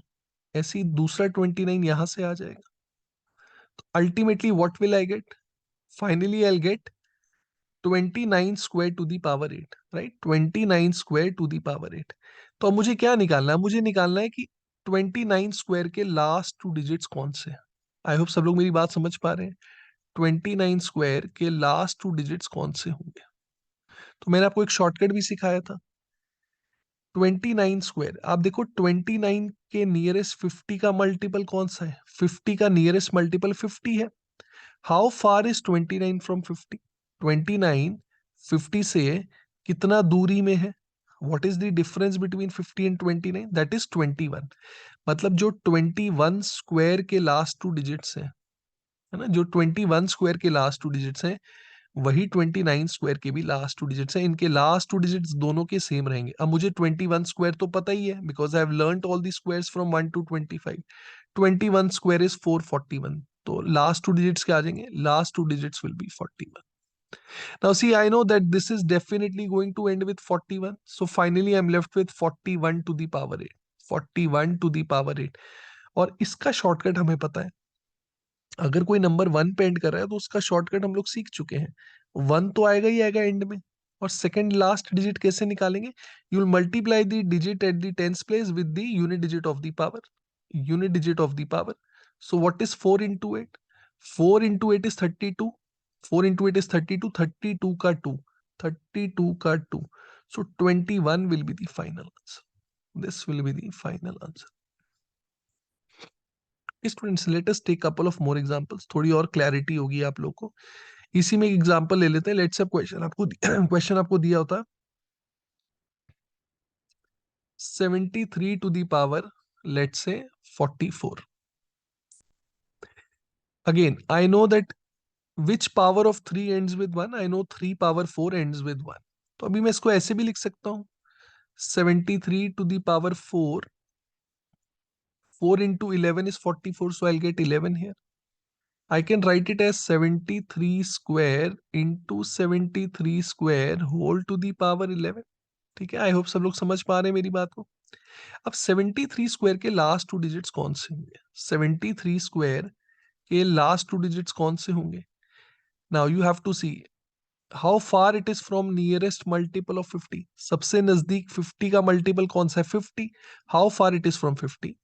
ऐसे ही दूसरा 29 यहां से आ जाएगा. तो ultimately what will I get? Finally I get 29 square to the power 8, राइट? 29 स्क्वायर टू दी पावर 8. तो अब मुझे क्या निकालना है? मुझे निकालना है कि 29 स्क्वायर के लास्ट 2 डिजिट्स कौन से हैं. आई होप सब लोग मेरी बात समझ पा रहे हैं. 29 स्क्वायर के लास्ट 2 डिजिट्स कौन से होंगे? तो मैंने आपको एक शॉर्टकट भी सिखाया था. 29 स्क्वायर, आप देखो 29 के नियरेस्ट 50 का मल्टीपल कौन सा है? 50 का नियरेस्ट मल्टीपल 50 है. How far is 29 from 50? 29 50 से कितना दूरी में है? What is the difference between 50 and 29? That is 21. मतलब जो 21 स्क्वायर के लास्ट 2 डिजिट्स हैं, है ना, जो 21 स्क्वायर के लास्ट 2 डिजिट्स हैं वही 29 स्क्वायर के भी लास्ट 2 डिजिट्स हैं. इनके लास्ट 2 डिजिट्स दोनों के सेम रहेंगे. अब मुझे 21 स्क्वायर तो पता ही है because I have learned all the squares from 1 to 25. 21 square is 441. तो लास्ट 2 डिजिट्स क्या आ जाएंगे? Last 2 digits will be 41. Now see, I know that this is definitely going to end with 41. So finally I'm left with 41 to the power 8. 41 to the power 8. और इसका शॉर्टकट हमें पता है. अगर कोई नंबर 1 पे एंड कर रहा है तो उसका शॉर्टकट हम लोग सीख चुके हैं. 1 तो आएगा ही आएगा एंड में. और सेकंड लास्ट डिजिट कैसे निकालेंगे? You will multiply the digit at the tens place with the unit digit of the power. Unit digit of the power. So what is 4 into 8? 4 into 8 is 32. 4 into 8 is 32. 32 का 2. 32 का 2. So 21 will be the final answer. This will be the final answer. Students let us take couple of more examples. थोड़ी और क्लैरिटी होगी आप लोग को. इसी में एक एग्जांपल ले लेते हैं. लेट्स से क्वेश्चन आपको दिया होता है 73 टू दी पावर लेट्स से 44. Again I know that which power of 3 ends with 1. I know 3 power 4 ends with 1. तो अभी मैं इसको ऐसे भी लिख सकता हूँ 73 to the power 4. 4 into 11 is 44, so I'll get 11 here. I can write it as 73 square into 73 square whole to the power 11. ठीक है, आई होप सब लोग समझ पा रहे हैं मेरी बात को. अब 73 स्क्वायर के लास्ट 2 डिजिट्स कौन से होंगे? 73 स्क्वायर के लास्ट 2 डिजिट्स कौन से होंगे? Now you have to see how far it is from nearest multiple of 50. सबसे नजदीक 50 का मल्टीपल कौन सा है? 50. How far it is from 50?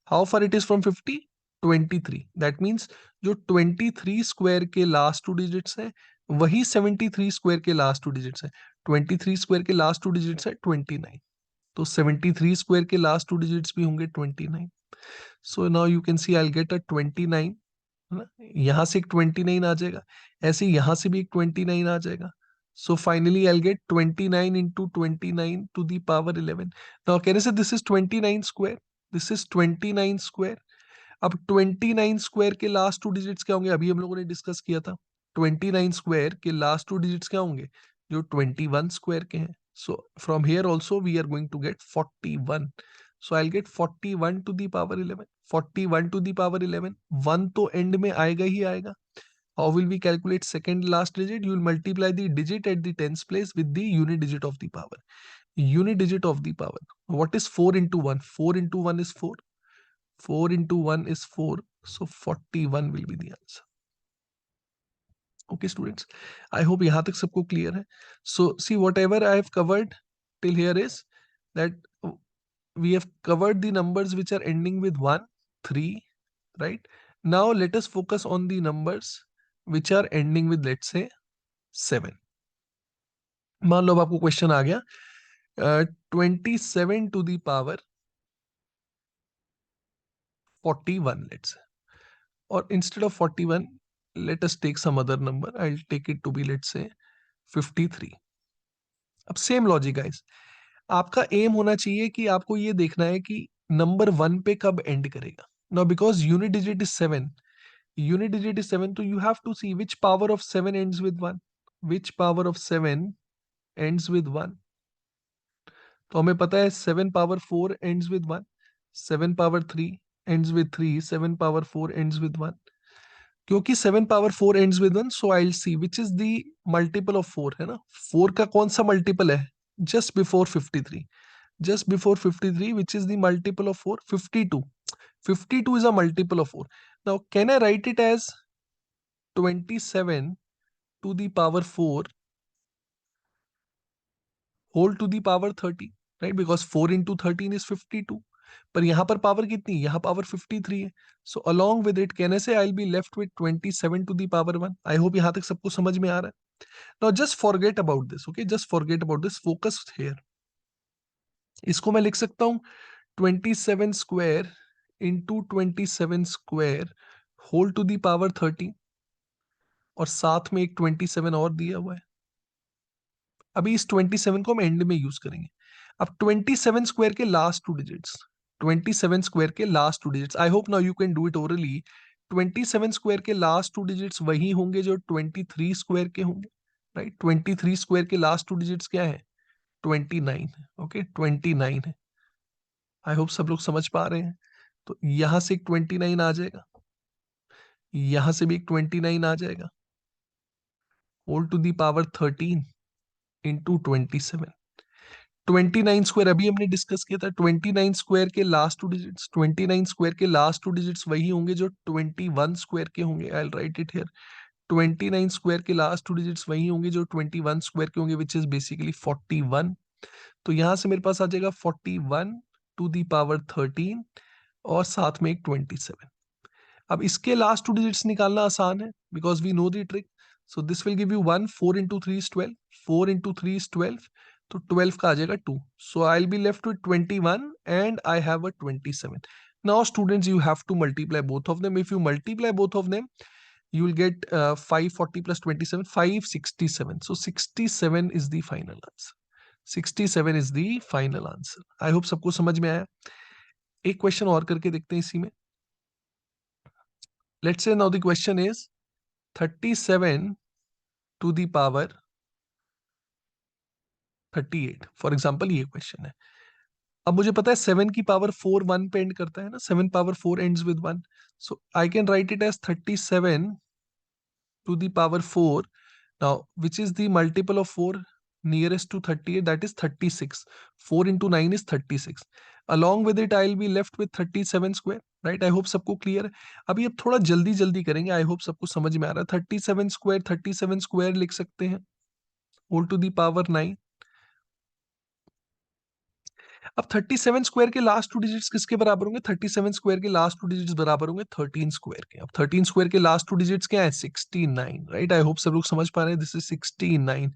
How far it is from 50? 23. That means जो 23 स्क्वायर के लास्ट 2 डिजिट्स हैं वही 73 स्क्वायर के लास्ट 2 डिजिट्स हैं. 23 स्क्वायर के लास्ट 2 डिजिट्स है 29. तो 73 स्क्वायर के लास्ट 2 डिजिट्स भी होंगे 29. So now you can C I will get a 29, है ना. यहां से एक 29 आ जाएगा, ऐसे यहां से भी एक 29 आ जाएगा. So finally I will get 29 into 29 to the power 11. Now can I say this is 29 square. This is 29 square. अब 29 स्क्वायर के लास्ट 2 डिजिट्स क्या होंगे? अभी हम लोगों ने डिस्कस किया था 29 स्क्वायर के लास्ट 2 डिजिट्स क्या होंगे? जो 21 स्क्वायर के हैं. So from here also we are going to get 41. So I will get 41 to the power 11. 41 to the power 11. 1 तो एंड में आएगा ही आएगा. How will we calculate second last digit? You will multiply the digit at the tens place with the unit digit of the power. unit digit of the power. What is 4 into 1? 4 into 1 is 4. 4 into 1 is 4. So 41 will be the answer. Okay, students. I hope यहाँ तक सबको clear है. So see, whatever I have covered till here is that we have covered the numbers which are ending with 1, 3, right? Now let us focus on the numbers which are ending with, let's say, 7. मान लो अब आपको क्वेश्चन आ गया 27 to the power 41, let's say. Or instead of 41, let us take some other number. I'll take it to be, let's say, 53. अब सेम लॉजिक गाइस, आपका एम होना चाहिए कि आपको ये देखना है कि नंबर 1 पे कब एंड करेगा. Now because unit digit is 7, unit digit is 7, तो you have to see which power of 7 ends with 1. Which power of 7 ends with 1. तो हमें पता है 7 power 4 ends with 1, 7 power 3 ends with 3, 7 power 4 ends with 1. क्योंकि 7 power 4 ends with 1, so I will see which is the multiple of 4, है ना. 4 का कौन सा मल्टीपल है? Just before 53. Just before 53, which is the multiple of 4? 52. 52 is a multiple of 4. Now, can I write it as 27 to the power 4 whole to the power 30? Right? Because 4 into 13 is 52. पर यहाँ पर पावर कितनी? यहाँ पावर 53 है. So along with it, can I say I'll be left with 27 to the power 1? I hope यहाँ तक सबको समझ में आ रहा है. Now just forget about this. Okay, just forget about this. Focus here. इसको मैं लिख सकता हूँ 27 square into 27 square whole to the power 30, और साथ में एक 27 और दिया हुआ है. अभी इस 27 को हम एंड में यूज करेंगे. अब 27 स्क्वायर के लास्ट टू डिजिट्स, 27 स्क्वायर के last two digits, I hope now you can do it orally. 27 square के लास्ट टू डिजिट्स वही होंगे जो 23 स्क्वायर के होंगे, राइट. 23 स्क्वायर के लास्ट टू डिजिट्स क्या है? 29. ओके, 29 है. आई होप सब लोग समझ पा रहे हैं. तो यहां से एक 29 आ जाएगा, यहां से भी एक 29 आ जाएगा, whole to the power 13 into 27. 29 square अभी हमने डिस्कस किया था. 29 स्क्वायर के लास्ट टू डिजिट्स, 29 स्क्वायर के लास्ट टू डिजिट्स वही होंगे जो 21 स्क्वायर के होंगे. I will write it here. 29 square के लास्ट टू डिजिट्स वही होंगे जो 21 स्क्वायर के होंगे, विच इज बेसिकली 41. तो यहां से मेरे पास आ जाएगा 41 टू दी पावर 13 और साथ में एक 27. अब इसके लास्ट टू डिजिट्स निकालना आसान है because we know the trick. So this will give you 1. 4 into 3 is 12. 4 into 3 is 12. तो 12 का आ जाएगा 2. So I will be left with 21 and I have a 27. Now students, you have to multiply both of them. If you multiply both of them, you will get 540 plus 27, 567. So 67 is the final answer. 67 is the final answer. I hope सबको समझ में आया. एक क्वेश्चन और करके देखते हैं इसी में. Let's say now the question is 37 to the power 38. For example ये क्वेश्चन है. अब मुझे पता है 7 की पावर 4 1 पे एंड करता है ना. 7 power 4 ends with 1. So I can write it as 37 to the power 4. Now, which is the multiple of 4 nearest to 38? That is 36. 4 into 9 is 36. Along with it, I'll be left with 37 square. Right? I hope सबको clear है. अभी अब थोड़ा जल्दी जल्दी करेंगे. I hope सबको समझ में आ रहा है. 37 square लिख सकते हैं whole to the power 9. अब 37 स्क्वायर के लास्ट टू डिजिट्स किसके बराबर होंगे? 37 स्क्वायर के लास्ट टू डिजिट्स बराबर होंगे 13 स्क्वायर के. अब 13 स्क्वायर के लास्ट टू डिजिट्स क्या है? 69. राइट. आई होप सब लोग समझ पा रहे हैं. This is 69.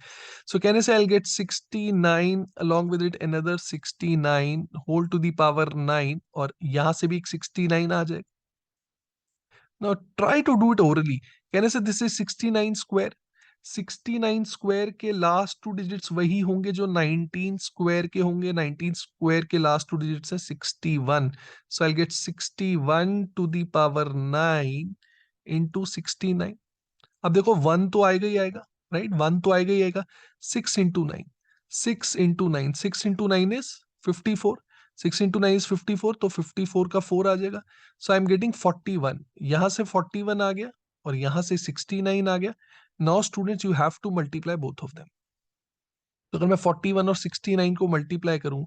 So can I say I will get 69 along with it another 69 whole to the power 9, और यहां से भी एक 69 आ जाएगा. Now try to do it orally. Can I say this is 69 square? 69 square के लास्ट टू डिजिट्स वही होंगे जो 19 स्क्वायर के होंगे. 19 स्क्वायर के लास्ट टू डिजिट्स है 61. So I get 61 to the power 9 into 69. अब देखो 1 तो आएगा ही आएगा, राइट. 1 तो आएगा ही आएगा. 6 into 9, 6 into 9, 6 into 9 is 54. 6 into 9 is 54. तो 54 का 4 आ जाएगा. सो आई एम गेटिंग 41. यहां से 41 आ गया और यहां से 69 आ गया. Now students, you have to multiply both of them. तो अगर मैं 41 और 69 को मल्टीप्लाई करूं,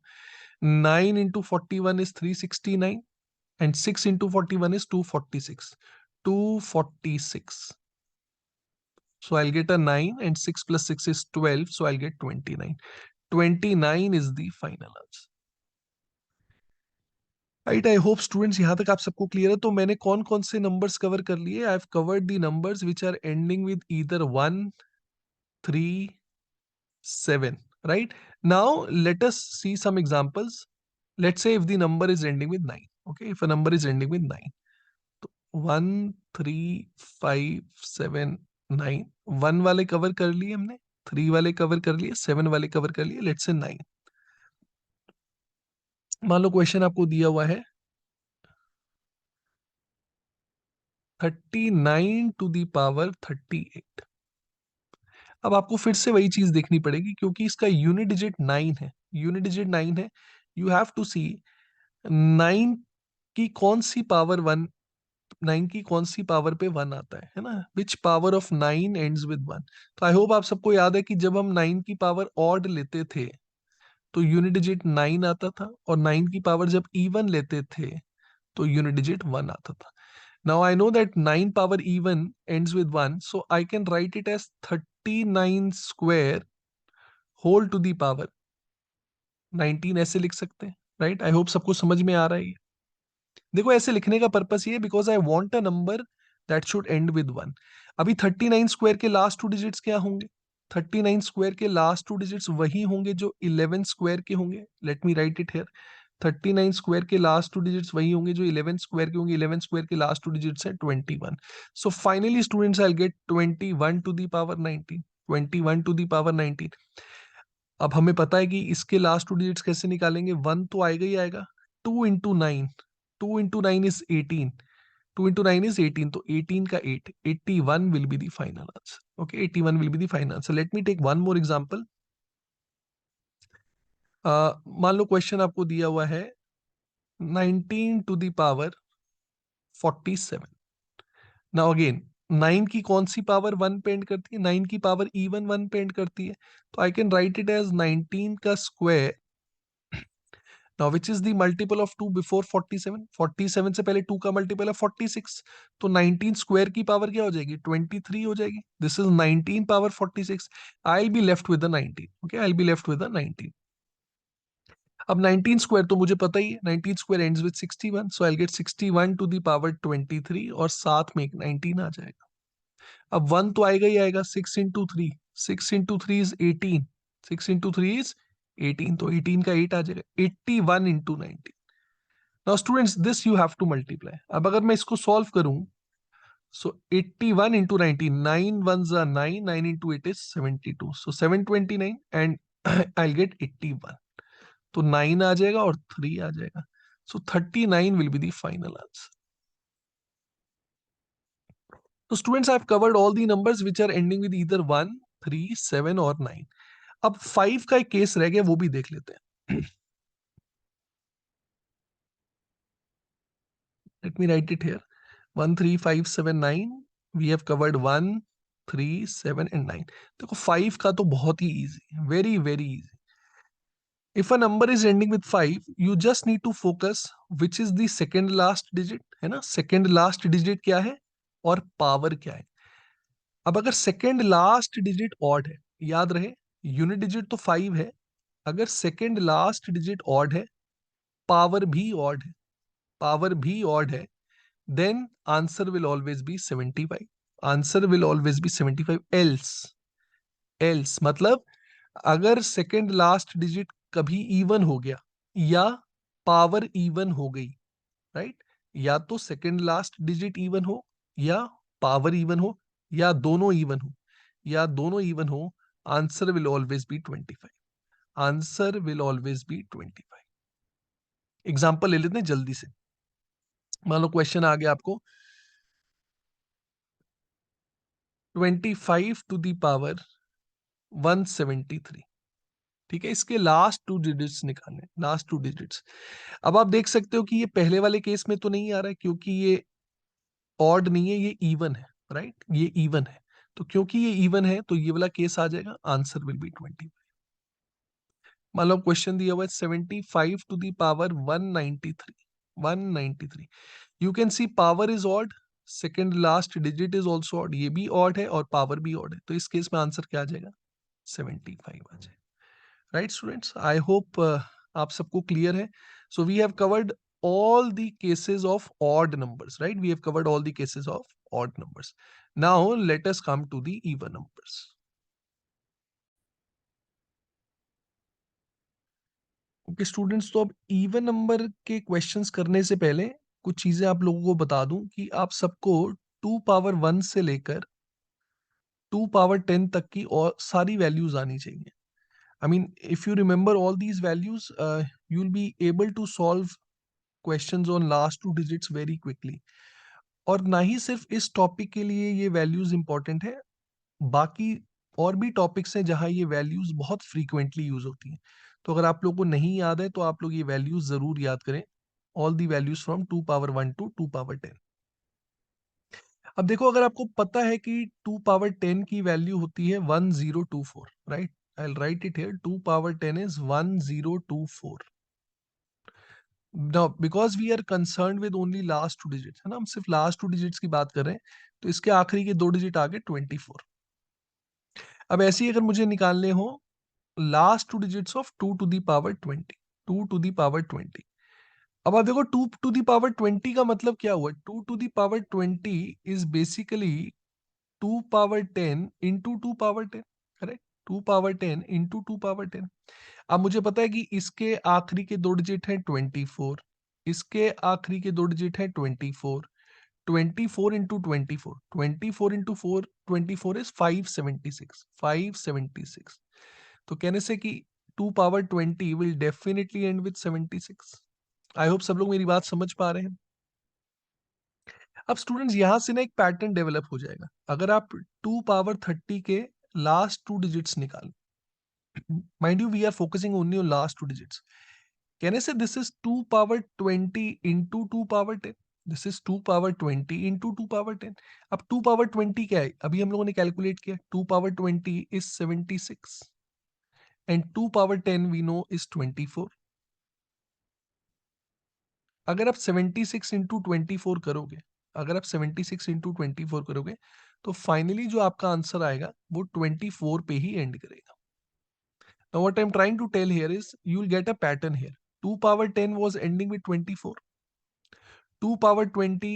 9 into 41 is 369 and 6 into 41 is 246. 246. So I'll get a 9 and 6 plus 6 is 12. So I'll get 29. 29 is the final answer. Right, I hope students यहाँ तक आप सबको क्लियर है. तो मैंने कौन कौन से नंबर्स कवर कर लिए? I have covered the numbers which are ending with either 1, 3, 7. Right? Now let us see some examples. Let's say if the number is ending with 9. Okay, if a number is ending with 9. 1, 3, 5, 7, 9. 1 वाले कवर कर लिए हमने, 3 वाले कवर कर लिए, 7 वाले कवर कर लिए, लेट्स से 9. मान लो क्वेश्चन आपको दिया हुआ है 39 to the power 38. अब आपको फिर से वही चीज देखनी पड़ेगी क्योंकि इसका यूनिट डिजिट 9 है. यूनिट डिजिट 9 है. यू हैव टू सी 9 की कौन सी पावर 1, 9 की कौन सी पावर पे 1 आता है ना? विच पावर ऑफ 9 एंड्स विद 1? तो आई होप आप सबको याद है कि जब हम 9 की पावर ऑड लेते थे तो यूनिट डिजिट 9 आता था, और 9 की पावर जब इवन लेते थे तो यूनिट डिजिट 1 आता था. Now I know that 9 power even ends with 1, so I can write it as 39 square whole to the power 19. ऐसे लिख सकते हैं. राइट, आई होप सबको समझ में आ रहा है ये. देखो ऐसे लिखने का पर्पस ये है because I want a number that should and with 1. अभी 39 स्क्वायर के लास्ट टू डिजिट्स क्या होंगे? 39 स्क्वायर के लास्ट टू डिजिट्स वही होंगे जो 11 स्क्वायर के होंगे. Let me right it here. 39 square के लास्ट टू डिजिट्स वही होंगे जो 11 स्क्वायर के होंगे. 11 स्क्वायर के लास्ट टू डिजिट्स है 21. So finally students I will get 21 to the power 19. 21 to the power 19. अब हमें पता है कि इसके लास्ट टू डिजिट्स कैसे निकालेंगे. 1 तो आएगा ही आएगा. 2 into 9, 2 into 9 is 18. 2 into 9 is 18. तो 18 का 8, 81 will be the final answer. Okay, 81 will be the final answer. Let me take one more example. मान लो क्वेश्चन आपको दिया हुआ है 19 to the power 47. Now again 9 की कौन सी पावर 1 पे एंड करती है? 9 की पावर इवन 1 पे एंड करती है. तो I can write it as 19 का square. Now, which is the multiple of 2 before 47? 47 से पहले 2 का मल्टीपल है 46. तो 19 स्क्वायर की पावर क्या हो जाएगी? 23 हो जाएगी. This is 19 power 46. I will be left with the 19. Okay, I will be left with the 19. अब 19 स्क्वायर तो मुझे पता ही है. 19 square ends with 61. So I will get 61 to the power 23 और साथ में एक 19 आ जाएगा. अब 1 तो आएगा ही आएगा. 6 into 3. 6 into 3 is 18. 6 into 3 is 18. तो 18 का 8 आ जाएगा. 81 into 19. Now students this you have to multiply. अब अगर मैं इसको सॉल्व करूं, सो 81 into 19, 9 ones are 9, 9 into 8 is 72. So 729 and I'll get 81. तो 9 आ जाएगा और 3 आ जाएगा. So 39 will be the final answer. So students, I have covered all the numbers which are ending with either 1, 3, 7 और 9. अब 5 का एक केस रह गया, वो भी देख लेते हैं. Let me write it here. 1, 3, 5, 7, 9. We have covered 1, 3, 7 and 9. देखो 5 का तो बहुत ही easy, very very easy. If a number is ending with 5, you just need to focus which is the second last digit, है ना? Second last digit क्या है और पावर क्या है. अब अगर सेकेंड लास्ट डिजिट ऑड है, याद रहे यूनिट डिजिट तो 5 है. अगर सेकेंड लास्ट डिजिट ऑड है, पावर भी ऑड है, पावर भी ऑड है, then answer will always be 75. Answer will always be 75. Else मतलब अगर सेकेंड लास्ट डिजिट कभी इवन हो गया या पावर इवन हो गई, राइट, या तो सेकेंड लास्ट डिजिट इवन हो या पावर इवन हो या दोनों इवन हो या दोनों इवन हो, answer will always B 25. Answer will always B 25. Example ले लेते हैं जल्दी से. मान लो क्वेश्चन आ गया आपको 25 टू दी पावर 173. ठीक है, इसके लास्ट टू डिजिट्स निकालने, लास्ट टू डिजिट्स. अब आप देख सकते हो कि ये पहले वाले केस में तो नहीं आ रहा है क्योंकि ये ऑड नहीं है, ये इवन है. राइट, ये इवन है. तो क्योंकि ये इवन है तो ये वाला केस आ जाएगा. Answer will be 25. मान लो क्वेश्चन दिया हुआ है 75 to the power 193, 193। You can see power is odd, second last digit is also odd, ये भी ऑड है और पावर भी ऑड है, तो इस केस में आंसर क्या आ जाएगा? 75 आ जाएगा। राइट स्टूडेंट्स, आई होप आप सबको क्लियर है। So we have covered all the cases of odd numbers, right? We have covered all the cases of odd numbers. Now let us come to the even numbers. Okay students, तो अब इवन नंबर के क्वेश्चंस करने से पहले कुछ चीजें आप लोगों को बता दूं कि आप सबको 2 पावर 1 से लेकर 2 पावर 10 तक की और सारी वैल्यूज आनी चाहिए। I mean if you remember all these values, you will be able to solve questions on last 2 digits very quickly. और ना ही सिर्फ इस टॉपिक के लिए ये वैल्यूज इंपॉर्टेंट है, बाकी और भी टॉपिक्स हैं जहां ये वैल्यूज बहुत फ्रीक्वेंटली यूज होती हैं। तो अगर आप लोगों को नहीं याद है तो आप लोग ये वैल्यूज जरूर याद करें, all the values from 2 power 1 to 2 power 10। अब देखो, अगर आपको पता है कि 2 पावर 10 की वैल्यू होती है 1024, right? I write it here, 2 power 10 is 1024। Now, because we are concerned with only last 2 digits, है ना, हम सिर्फ लास्ट 2 डिजिट्स की बात कर रहे हैं, तो इसके आखिरी के 2 डिजिट आ गए 24। अब ऐसे ही अगर मुझे निकालने हो last 2 digits of 2 to the power 20, 2 to the power 20। अब आप देखो 2 टू दी पावर 20 का मतलब क्या हुआ? 2 to the power 20 is basically 2 power 10 into 2 power 10, correct? 2 power 10 into 2 power 10। अब मुझे पता है कि इसके आखिरी के 2 डिजिट हैं 24, इसके आखिरी के 2 डिजिट हैं 24। 24 इंटू 24, 24 इंटू 4, 24 इज 576, 576। तो कहने से कि 2 power 20 will definitely end with 76। आई होप सब लोग मेरी बात समझ पा रहे हैं। अब स्टूडेंट्स यहां से ना एक पैटर्न डेवलप हो जाएगा। अगर आप 2 पावर 30 के लास्ट 2 डिजिट्स निकाल, mind you we are focusing only on last 2 digits, कहने से this is 2 power 20 into 2 power 10, this is 2 power 20 into 2 power 10। अब 2 पावर 20 क्या है? अभी हम लोगों ने कैलकुलेट किया, 2 power 20 is 76 and 2 power 10 we know is 24। अगर आप 76 इंटू 24 करोगे, अगर आप 76 इंटू 24 करोगे, तो फाइनली जो आपका आंसर आएगा वो 24 पे ही एंड करेगा। Now what I'm trying to tell here is you'll get a pattern here. 2 power 10 was ending with 24. 2 power 20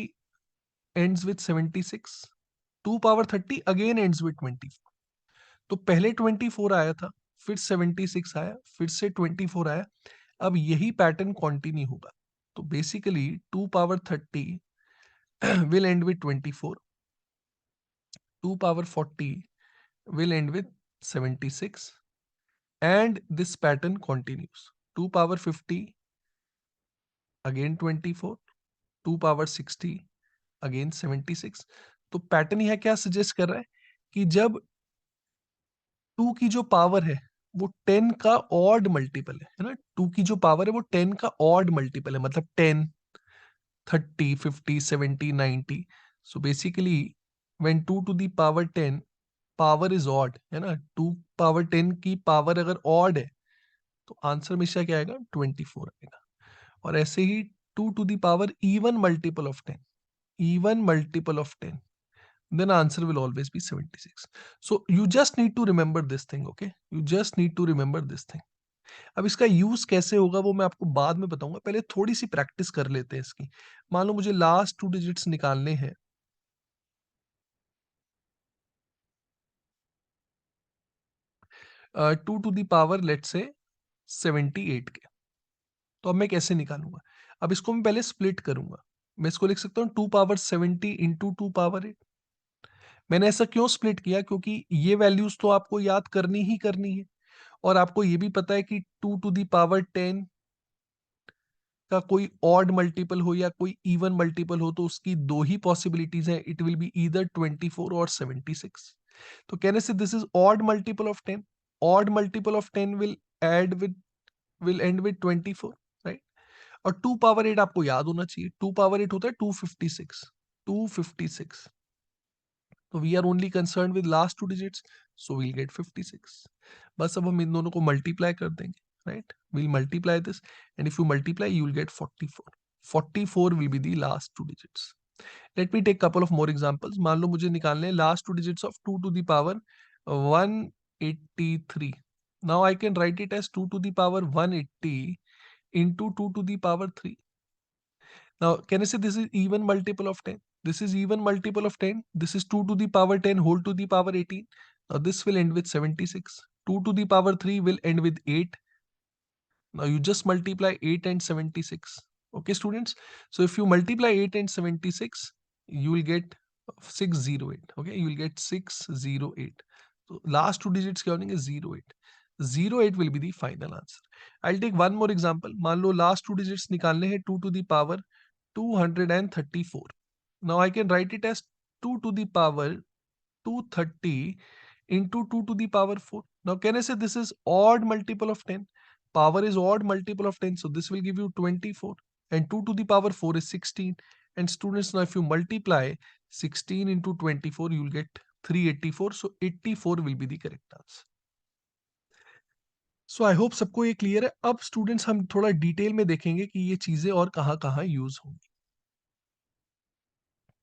ends with 76. 2 power 30 again ends with 24. तो पहले 24 आया था, फिर 76 आया, फिर से 24 आया। अब यही पैटर्न कंटिन्यू होगा। तो basically 2 power 30 will end with 24. 2 power 40 will end with 76. And this pattern continues. 2 power 50 again 24. 2 power 60 again 76। तो पैटर्न यह क्या सजेस्ट कर रहा है कि जब 2 की जो पावर है वो 10 का ऑड मल्टीपल है ना, 2 की जो पावर है वो 10 का ऑड मल्टीपल है, मतलब 10, 30, 50, 70, 90। So basically when 2 to the power 10 power is odd, है ना, 2 पावर 10 की पावर अगर ऑड है तो आंसर हमेशा क्या आएगा? 24 आएगा। और ऐसे ही 2 to the power even multiple of 10, even multiple of 10, then answer will always be 76. So you just need to remember this thing, okay? You just need to remember this thing. अब इसका यूज कैसे होगा वो मैं आपको बाद में बताऊंगा, पहले थोड़ी सी प्रैक्टिस कर लेते हैं इसकी। मान लो मुझे लास्ट 2 डिजिट्स निकालने हैं, 2 टू दी पावर लेट से 78 के। तो अब मैं कैसे निकालूंगा? अब इसको मैं पहले स्प्लिट करूंगा। मैं इसको लिख सकता हूँ 2 पावर 70 इंटू 2 पावर 8। मैंने ऐसा क्यों स्प्लिट किया? क्योंकि ये वैल्यूज तो आपको याद करनी ही करनी है, और आपको ये भी पता है कि 2 टू दी पावर 10 का कोई ऑड मल्टीपल हो या कोई इवन मल्टीपल हो तो उसकी दो ही पॉसिबिलिटीज हैं, इट विल बी ईदर 24 और 76। तो कहने से this is odd multiple of 10, odd multiple of 10 will end with 24, right? और 2 पावर 8 आपको याद होना चाहिए, 2 पावर 8 होता है 256, 256। तो we are only concern with last 2 digits, so we'll get 56। बस अब हम इन दोनों को मल्टीप्लाई कर देंगे। right? We'll multiply this, and if you multiply, you will get 44. 44 will be the last two digits. Let me take couple of more examples. मान लो मुझे निकालने हैं last two digits of 2 to the power 183. Now I can write it as 2 to the power 180 into 2 to the power 3. Now, can I say this is even multiple of 10? This is even multiple of 10. This is 2 to the power 10 whole to the power 18. Now, this will end with 76. 2 to the power 3 will end with 8. Now, you just multiply 8 and 76. Okay, students? So, if you multiply 8 and 76, you will get 608. Okay, you will get 608. So, last two digits counting is 08. 08 will be the final answer. I'll take one more example. मान लो last two digits निकालने हैं 2 to the power 234. Now I can write it as 2 to the power 230 into 2 to the power 4. Now can I say this is odd multiple of 10? Power is odd multiple of 10, so this will give you 24. And 2 to the power 4 is 16. And students, now if you multiply 16 into 24, you will get 384. So 84 will be the correct answer. So I hope सबको ये क्लियर है. अब स्टूडेंट्स हम थोड़ा डिटेल में देखेंगे कि ये चीजें और कहाँ कहाँ यूज होंगी.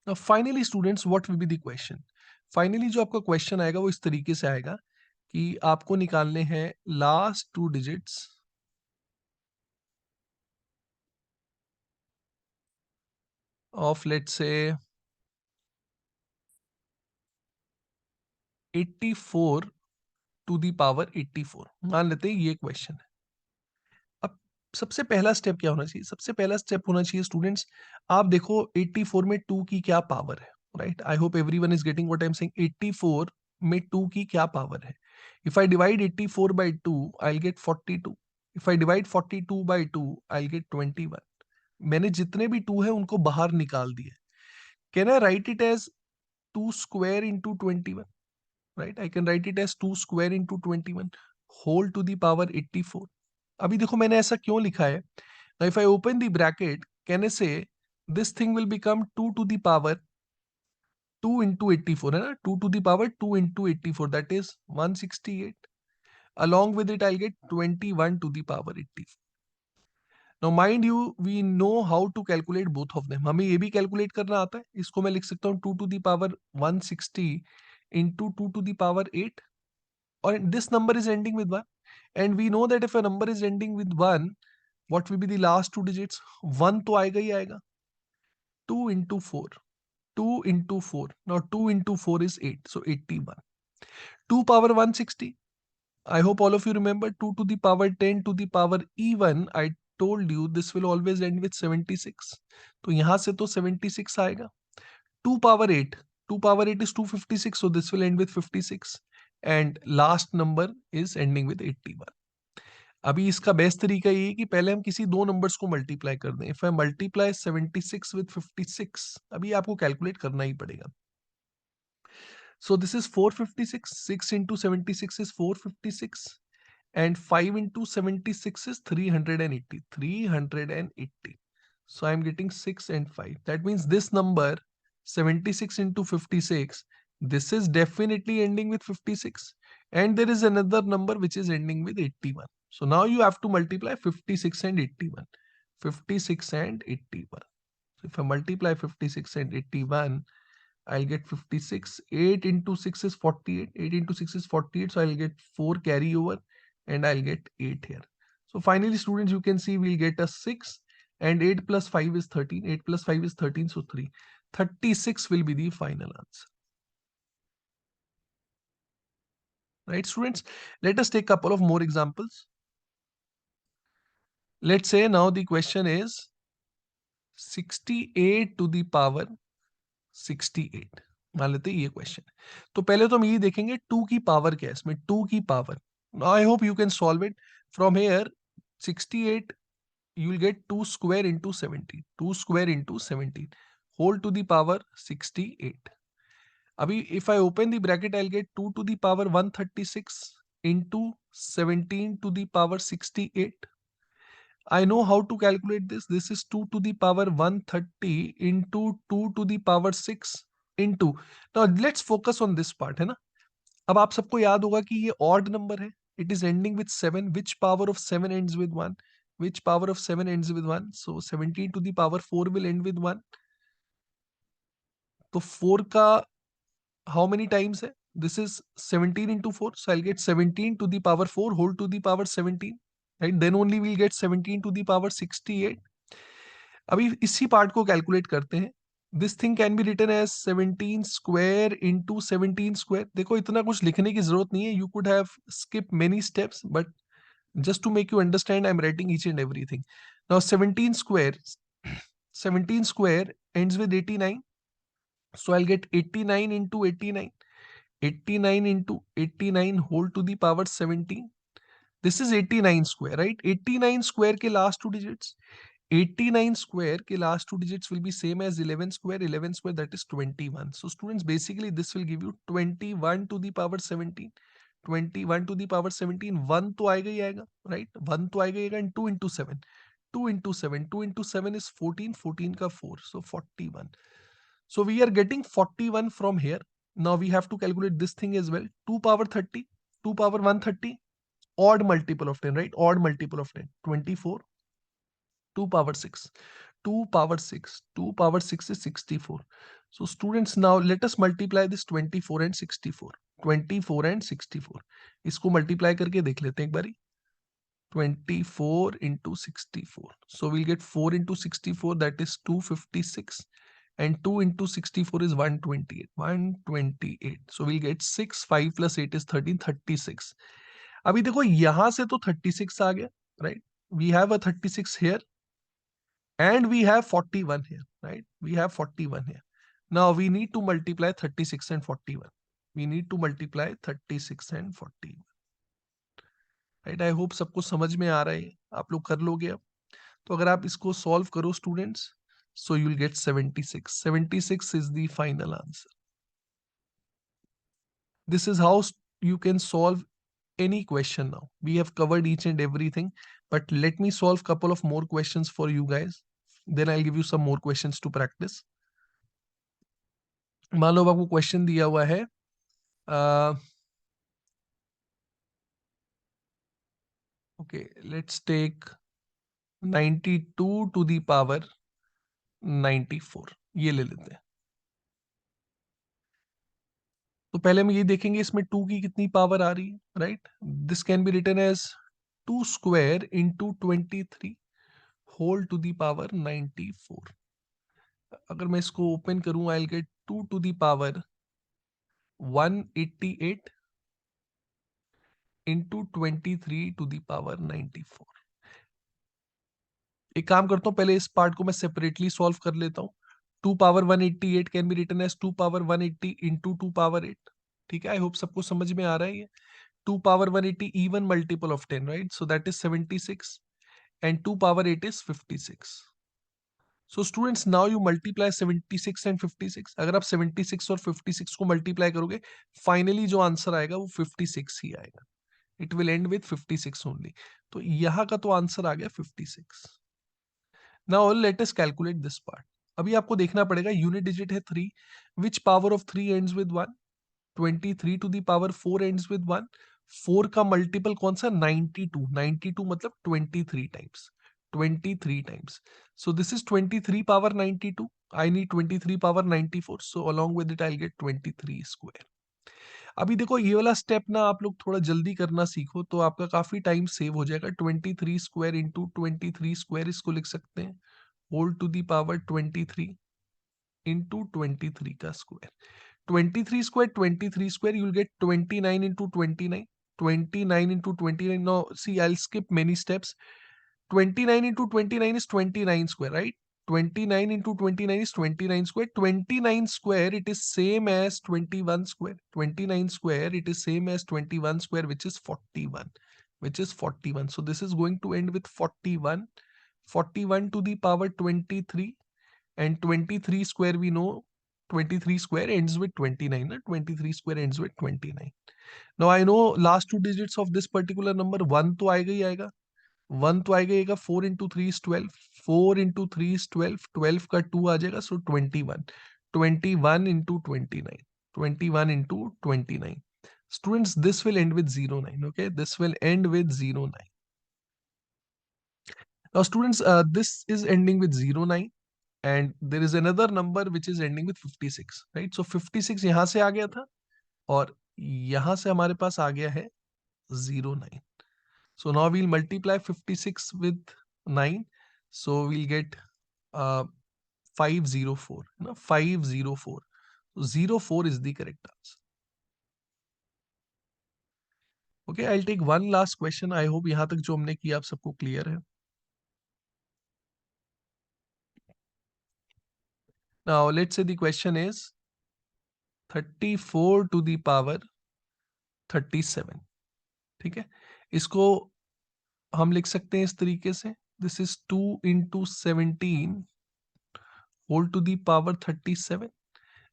Now finally students, what will be the question? Finally जो आपका क्वेश्चन आएगा वो इस तरीके से आएगा कि आपको निकालने हैं last two digits of let's say 84 to the power 84. मान लेते हैं ये क्वेश्चन है. अब सबसे पहला स्टेप क्या होना चाहिए? सबसे पहला स्टेप होना चाहिए स्टूडेंट्स, आप देखो 84 में 2 की क्या पावर है, right? I hope everyone is getting what I am saying. 84 में 2 की क्या पावर है? If I divide 84 by 2 I get 42. If I divide 42 by 2 I get 21. मैंने जितने भी 2 है उनको बाहर निकाल दिए. Can I write it as 2 square into 21? Right, I can write it as 2 square into 21 whole to the power 84. अभी देखो मैंने ऐसा क्यों लिखा है. Now if I open the bracket, can I say this thing will become 2 to the power 2 into 84 है ना? 2 to the power 2 into 84, that is 168. Along with it I'll get 21 to the power 84. Now mind you, we know how to calculate both of them. हमें ये भी calculate करना आता है. इसको मैं लिख सकता हूँ 2 to the power 160 into 2 to the power 8. Or this number is ending with 1. And we know that if a number is ending with 1, what will be the last two digits? 1 तो आएगा ही आएगा. 2 into 4. 2 into 4. Now 2 into 4 is 8. So 81. 2 power 160. I hope all of you remember 2 to the power 10 to the power even. I told you this will always end with 76. तो यहाँ से तो 76 आएगा. 2 power 8. 2 power 8 is 256. So this will end with 56. And last number is ending with 81. अभी इसका बेस्ट तरीका ये है कि पहले हम किसी दो नंबर्स को मल्टीप्लाई कर दें. इफ आई मल्टीप्लाई 76 विद 56, अभी आपको कैलकुलेट करना ही पड़ेगा. सो this is 456. 6 into 76 is 456 and 5 into 76 is 380. 380. So I'm getting 6 and 5. That means this number 76 into 56, this is definitely ending with 56, and there is another number which is ending with 81. So now you have to multiply 56 and 81. 56 and 81. So if I multiply 56 and 81, I'll get 56. 8 into 6 is 48. 8 into 6 is 48. So I'll get 4 carry over and I'll get 8 here. So finally, students, you can see we'll get a 6 and 8 plus 5 is 13. 8 plus 5 is 13. So 3. 36 will be the final answer. Right, students? Let us take a couple of more examples. Let's say now the question is 68 to the power 68. मान लेते हैं ये क्वेश्चन. तो पहले तो हम ये देखेंगे 2 की पावर क्या है इसमें. 2 की power, I hope you can solve it. From here 68 you will get 2 square into 17. 2 square into 17 whole to the power 68. अभी if I open the bracket, I'll get 2 to the power 136 into 17 to the power 68. I know how to calculate this. This is 2 to the power 130 into 2 to the power 6 into. Now let's focus on this part, है ना. अब आप सबको याद होगा कि ये ऑड नंबर है, It is ending with 7. Which power of 7 ends with 1? Which power of 7 ends with 1? So 17 to the power 4 will end with 1. तो 4 का how many times है? This is 17 into 4. So I'll get 17 to the power 4 whole to the power 17. Right? Then only we'll get 17 to the power 68. अभी इसी पार्ट को कैलकुलेट करते हैं. This thing can be written as 17 square into 17 square. देखो इतना कुछ लिखने की जरूरत नहीं है. You could have skip many steps, but just to make you understand, I'm writing each and everything. Now 17 square, 17 square ends with 89. So I'll get 89 into 89. 89 into 89 whole to the power 17. This is 89 square, right? 89 square के last two digits. 89 square के last two digits will be same as 11 square. 11 square, that is 21. So students, basically this will give you 21 to the power 17. 21 to the power 17. 1 तो आएगा ही आएगा, right? 1 तो आएगा ही आएगा, and 2 into 7. 2 into 7. 2 into 7 is 14. 14 का 4. So 41. So we are getting 41 from here. Now we have to calculate this thing as well. 2 power 30. 2 power 130. Odd multiple of 10, right? Odd multiple of 10. 24. 2 power 6. 2 power 6. 2 power 6 is 64. So students, now let us multiply this 24 and 64. 24 and 64. इसको multiply करके देख लेते हैं एक बारी. 24 into 64. So we'll get 4 into 64, that is 256. And 2 into 64 is 128. 128. So we'll get 6. 5 plus 8 is 13. 36. अभी देखो यहां से तो 36 आ गया, right? We have a 36 here. And we have 41 here, right? We have 41 here. Now we need to multiply 36 and 41. We need to multiply 36 and 41. Right? I hope सबको समझ में आ रहा है. आप लोग कर लोगे अब. तो अगर आप इसको solve करो students, so you'll get 76. 76 is the final answer. This is how you can solve any question now. We have covered each and everything, but let me solve couple of more questions for you guys. Then I'll give you some more questions to practice. मान लो आपको क्वेश्चन दिया हुआ है, okay, let's take 92 to the power 94. ये ले लेते हैं. तो पहले हम ये देखेंगे इसमें 2 की कितनी पावर आ रही है, right? This can be written as 2 square into 23 whole to the power 94. अगर मैं इसको ओपन करूं, I will get 2 to the power 188 into 23 to the power 94. एक काम करता हूं, पहले इस पार्ट को मैं सेपरेटली सॉल्व कर लेता हूं. 2 power 188 can be written as 2 power 180 into 2 power 8. ठीक है, आई होप सबको समझ में आ रहा है ये. 2 power 180 even multiple of 10, right? So that is 76, and 2 power 8 is 56. So students, now you multiply 76 and 56. अगर आप 76 और 56 को multiply करोगे, finally जो आंसर आएगा वो 56 ही आएगा. It will end with 56 only. तो यहाँ का तो आंसर आ गया 56. Now let us calculate this part. अभी आपको देखना पड़ेगा, यूनिट डिजिट है 3. Which power of 3 ends with 1? 23 to the power 4 ends with 1. 4 का मल्टीपल कौन सा? 92. 92 मतलब 23 times. 23 times. So this is 23 power 92. I need 23 power 94. So along with it I'll get 23 square. अभी देखो ये वाला स्टेप ना आप लोग थोड़ा जल्दी करना सीखो तो आपका काफी टाइम सेव हो जाएगा. 23 स्क्वायर इंटू 23 स्क्वायर इसको लिख सकते हैं. Whole to the power 23 into 23 का square. 23 square, 23 square, you'll get 29 into 29. 29 into 29. Now, see, I'll skip many steps. 29 into 29 is 29 square, right? 29 into 29 is 29 square. 29 square, it is same as 21 square. 29 square, it is same as 21 square, which is 41. Which is 41. So this is going to end with 41. 41 to the power 23. And 23 square, we know 23 square ends with 29. 23 square ends with 29. Now I know last two digits of this particular number. 1 तो आएगा ही आएगा. 1 तो आएगा ही आएगा. 4 into 3 is 12. 4 into 3 is 12. 12 का 2 आ जाएगा. So 21. 21 into 29. 21 into 29. Students, this will end with 09. Okay, this will end with 09. Now students, this is ending with 09 and there is another number which is ending with 56, right? So 56 यहाँ से आ गया था और यहाँ से हमारे पास आ गया है 09. So now we'll multiply 56 with 9. So we'll get 504. 504. So 04 is the correct answer. Okay, I'll take one last question. I hope यहाँ तक जो हमने किया आप सबको clear है. Now let's say the question is 34 to the power 37. ठीक है, इसको हम लिख सकते हैं इस तरीके से. This is 2 into 17 whole to the power 37.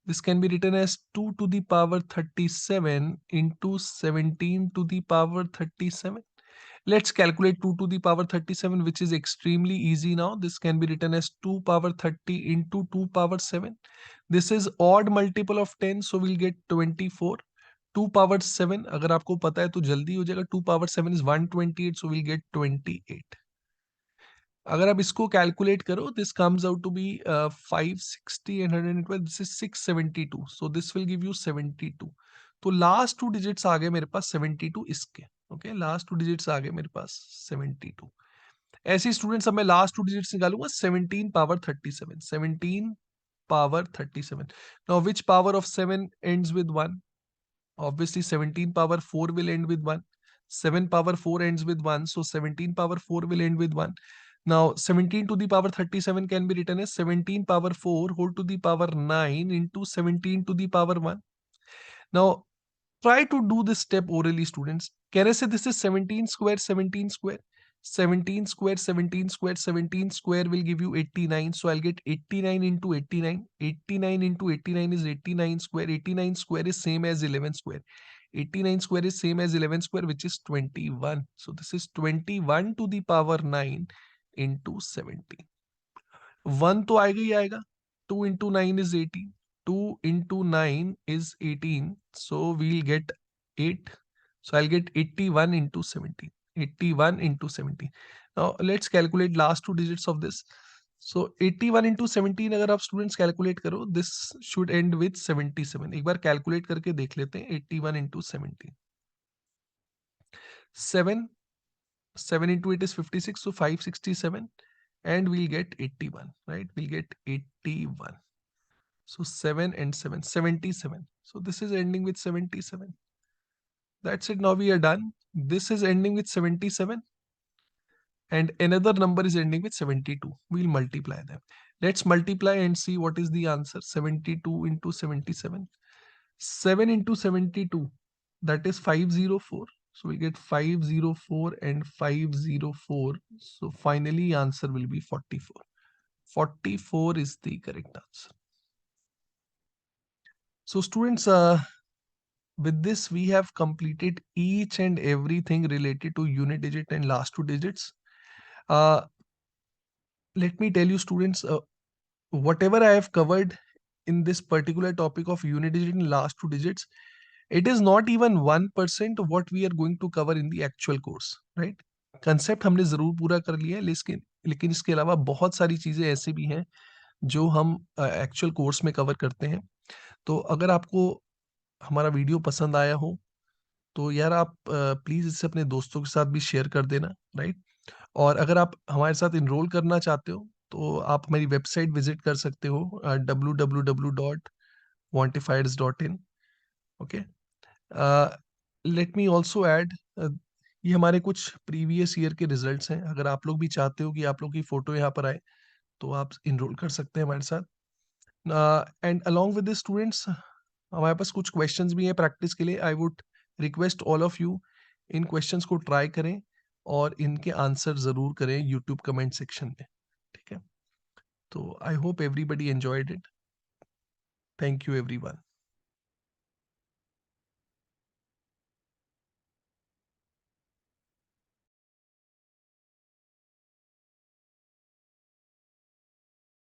This can be written as 2 to the power 37 into 17 to the power 37. Let's calculate 2 to the power 37, which is extremely easy now. This can be written as 2 power 30 into 2 power 7. This is odd multiple of 10, so we'll get 24. 2 power 7, अगर आपको पता है तो जल्दी हो जाएगा. 2 power 7 is 128, so we'll get 28. अगर आप इसको कैलकुलेट करो, this comes out to be 560 and 112. This is 672, so this will give you 72. तो लास्ट 2 डिजिट्स आ गए मेरे पास 72 इसके. ओके, लास्ट 2 डिजिट्स आ गए मेरे पास 72. ऐसे स्टूडेंट्स, अब मैं लास्ट 2 डिजिट्स निकालूंगा 17 power 37. 17 power 37. Now which power of 7 ends with 1? Obviously 17 power 4 will end with 1. 7 power 4 ends with 1, so 17 power 4 will end with 1. Now 17 to the power 37 can be written as 17 power 4 whole to the power 9 into 17 to the power 1. Now try to do this step orally, students. Can I say this is 17 square 17 square? 17 square 17 square 17 square will give you 89, so I'll get 89 into 89. 89 into 89 is 89 square. 89 square is same as 11 square. 89 square is same as 11 square, which is 21. So this is 21 to the power 9 into 17. 1 तो आएगा ही आएगा. 2 into 9 is 18. 2 into 9 is 18, so we'll get 8. So I'll get 81 into 17. 81 into 17. Now let's calculate last 2 digits of this. So 81 into 17 अगर आप स्टूडेंट्स कैलकुलेट करो, this should end with 77. एक बार कैलकुलेट करके देख लेते हैं. 81 into 17. 7 into 8 is 56, so 567, and we'll get 81, right? We'll get 81. So 7 and 7, 77. So this is ending with 77. That's it. Now we are done. This is ending with 77 and another number is ending with 72. We'll multiply them. Let's multiply and see what is the answer. 72 into 77. 7 into 72, that is 504. So we get 504 and 504. So finally answer will be 44. 44 is the correct answer. So students, with this we have completed each and everything related to unit digit and last 2 digits. Let me tell you students, whatever I have covered in this particular topic of unit digit and last 2 digits, it is not even 1% of what we are going to cover in the actual course, right? Concept हमने जरूर पूरा कर लिया है, लेकिन इसके अलावा बहुत सारी चीजें ऐसी भी हैं जो हम एक्चुअल कोर्स में कवर करते हैं. तो अगर आपको हमारा वीडियो पसंद आया हो तो यार आप प्लीज इसे अपने दोस्तों के साथ भी शेयर कर देना, राइट? और अगर आप हमारे साथ इनरोल करना चाहते हो तो आप हमारी वेबसाइट विजिट कर सकते हो www.quantifiers.in. Okay, let me also add, ये हमारे कुछ प्रीवियस ईयर के रिजल्ट्स हैं. अगर आप लोग भी चाहते हो कि आप लोग की फोटो यहाँ पर आए तो आप इनरोल कर सकते हैं हमारे साथ. And along with the students, हमारे पास कुछ क्वेश्चंस भी हैं प्रैक्टिस के लिए. I would request all of you, in questions को ट्राई करें और इनके आंसर जरूर करें यूट्यूब कमेंट सेक्शन में. ठीक है, तो I hope everybody enjoyed it. Thank you everyone.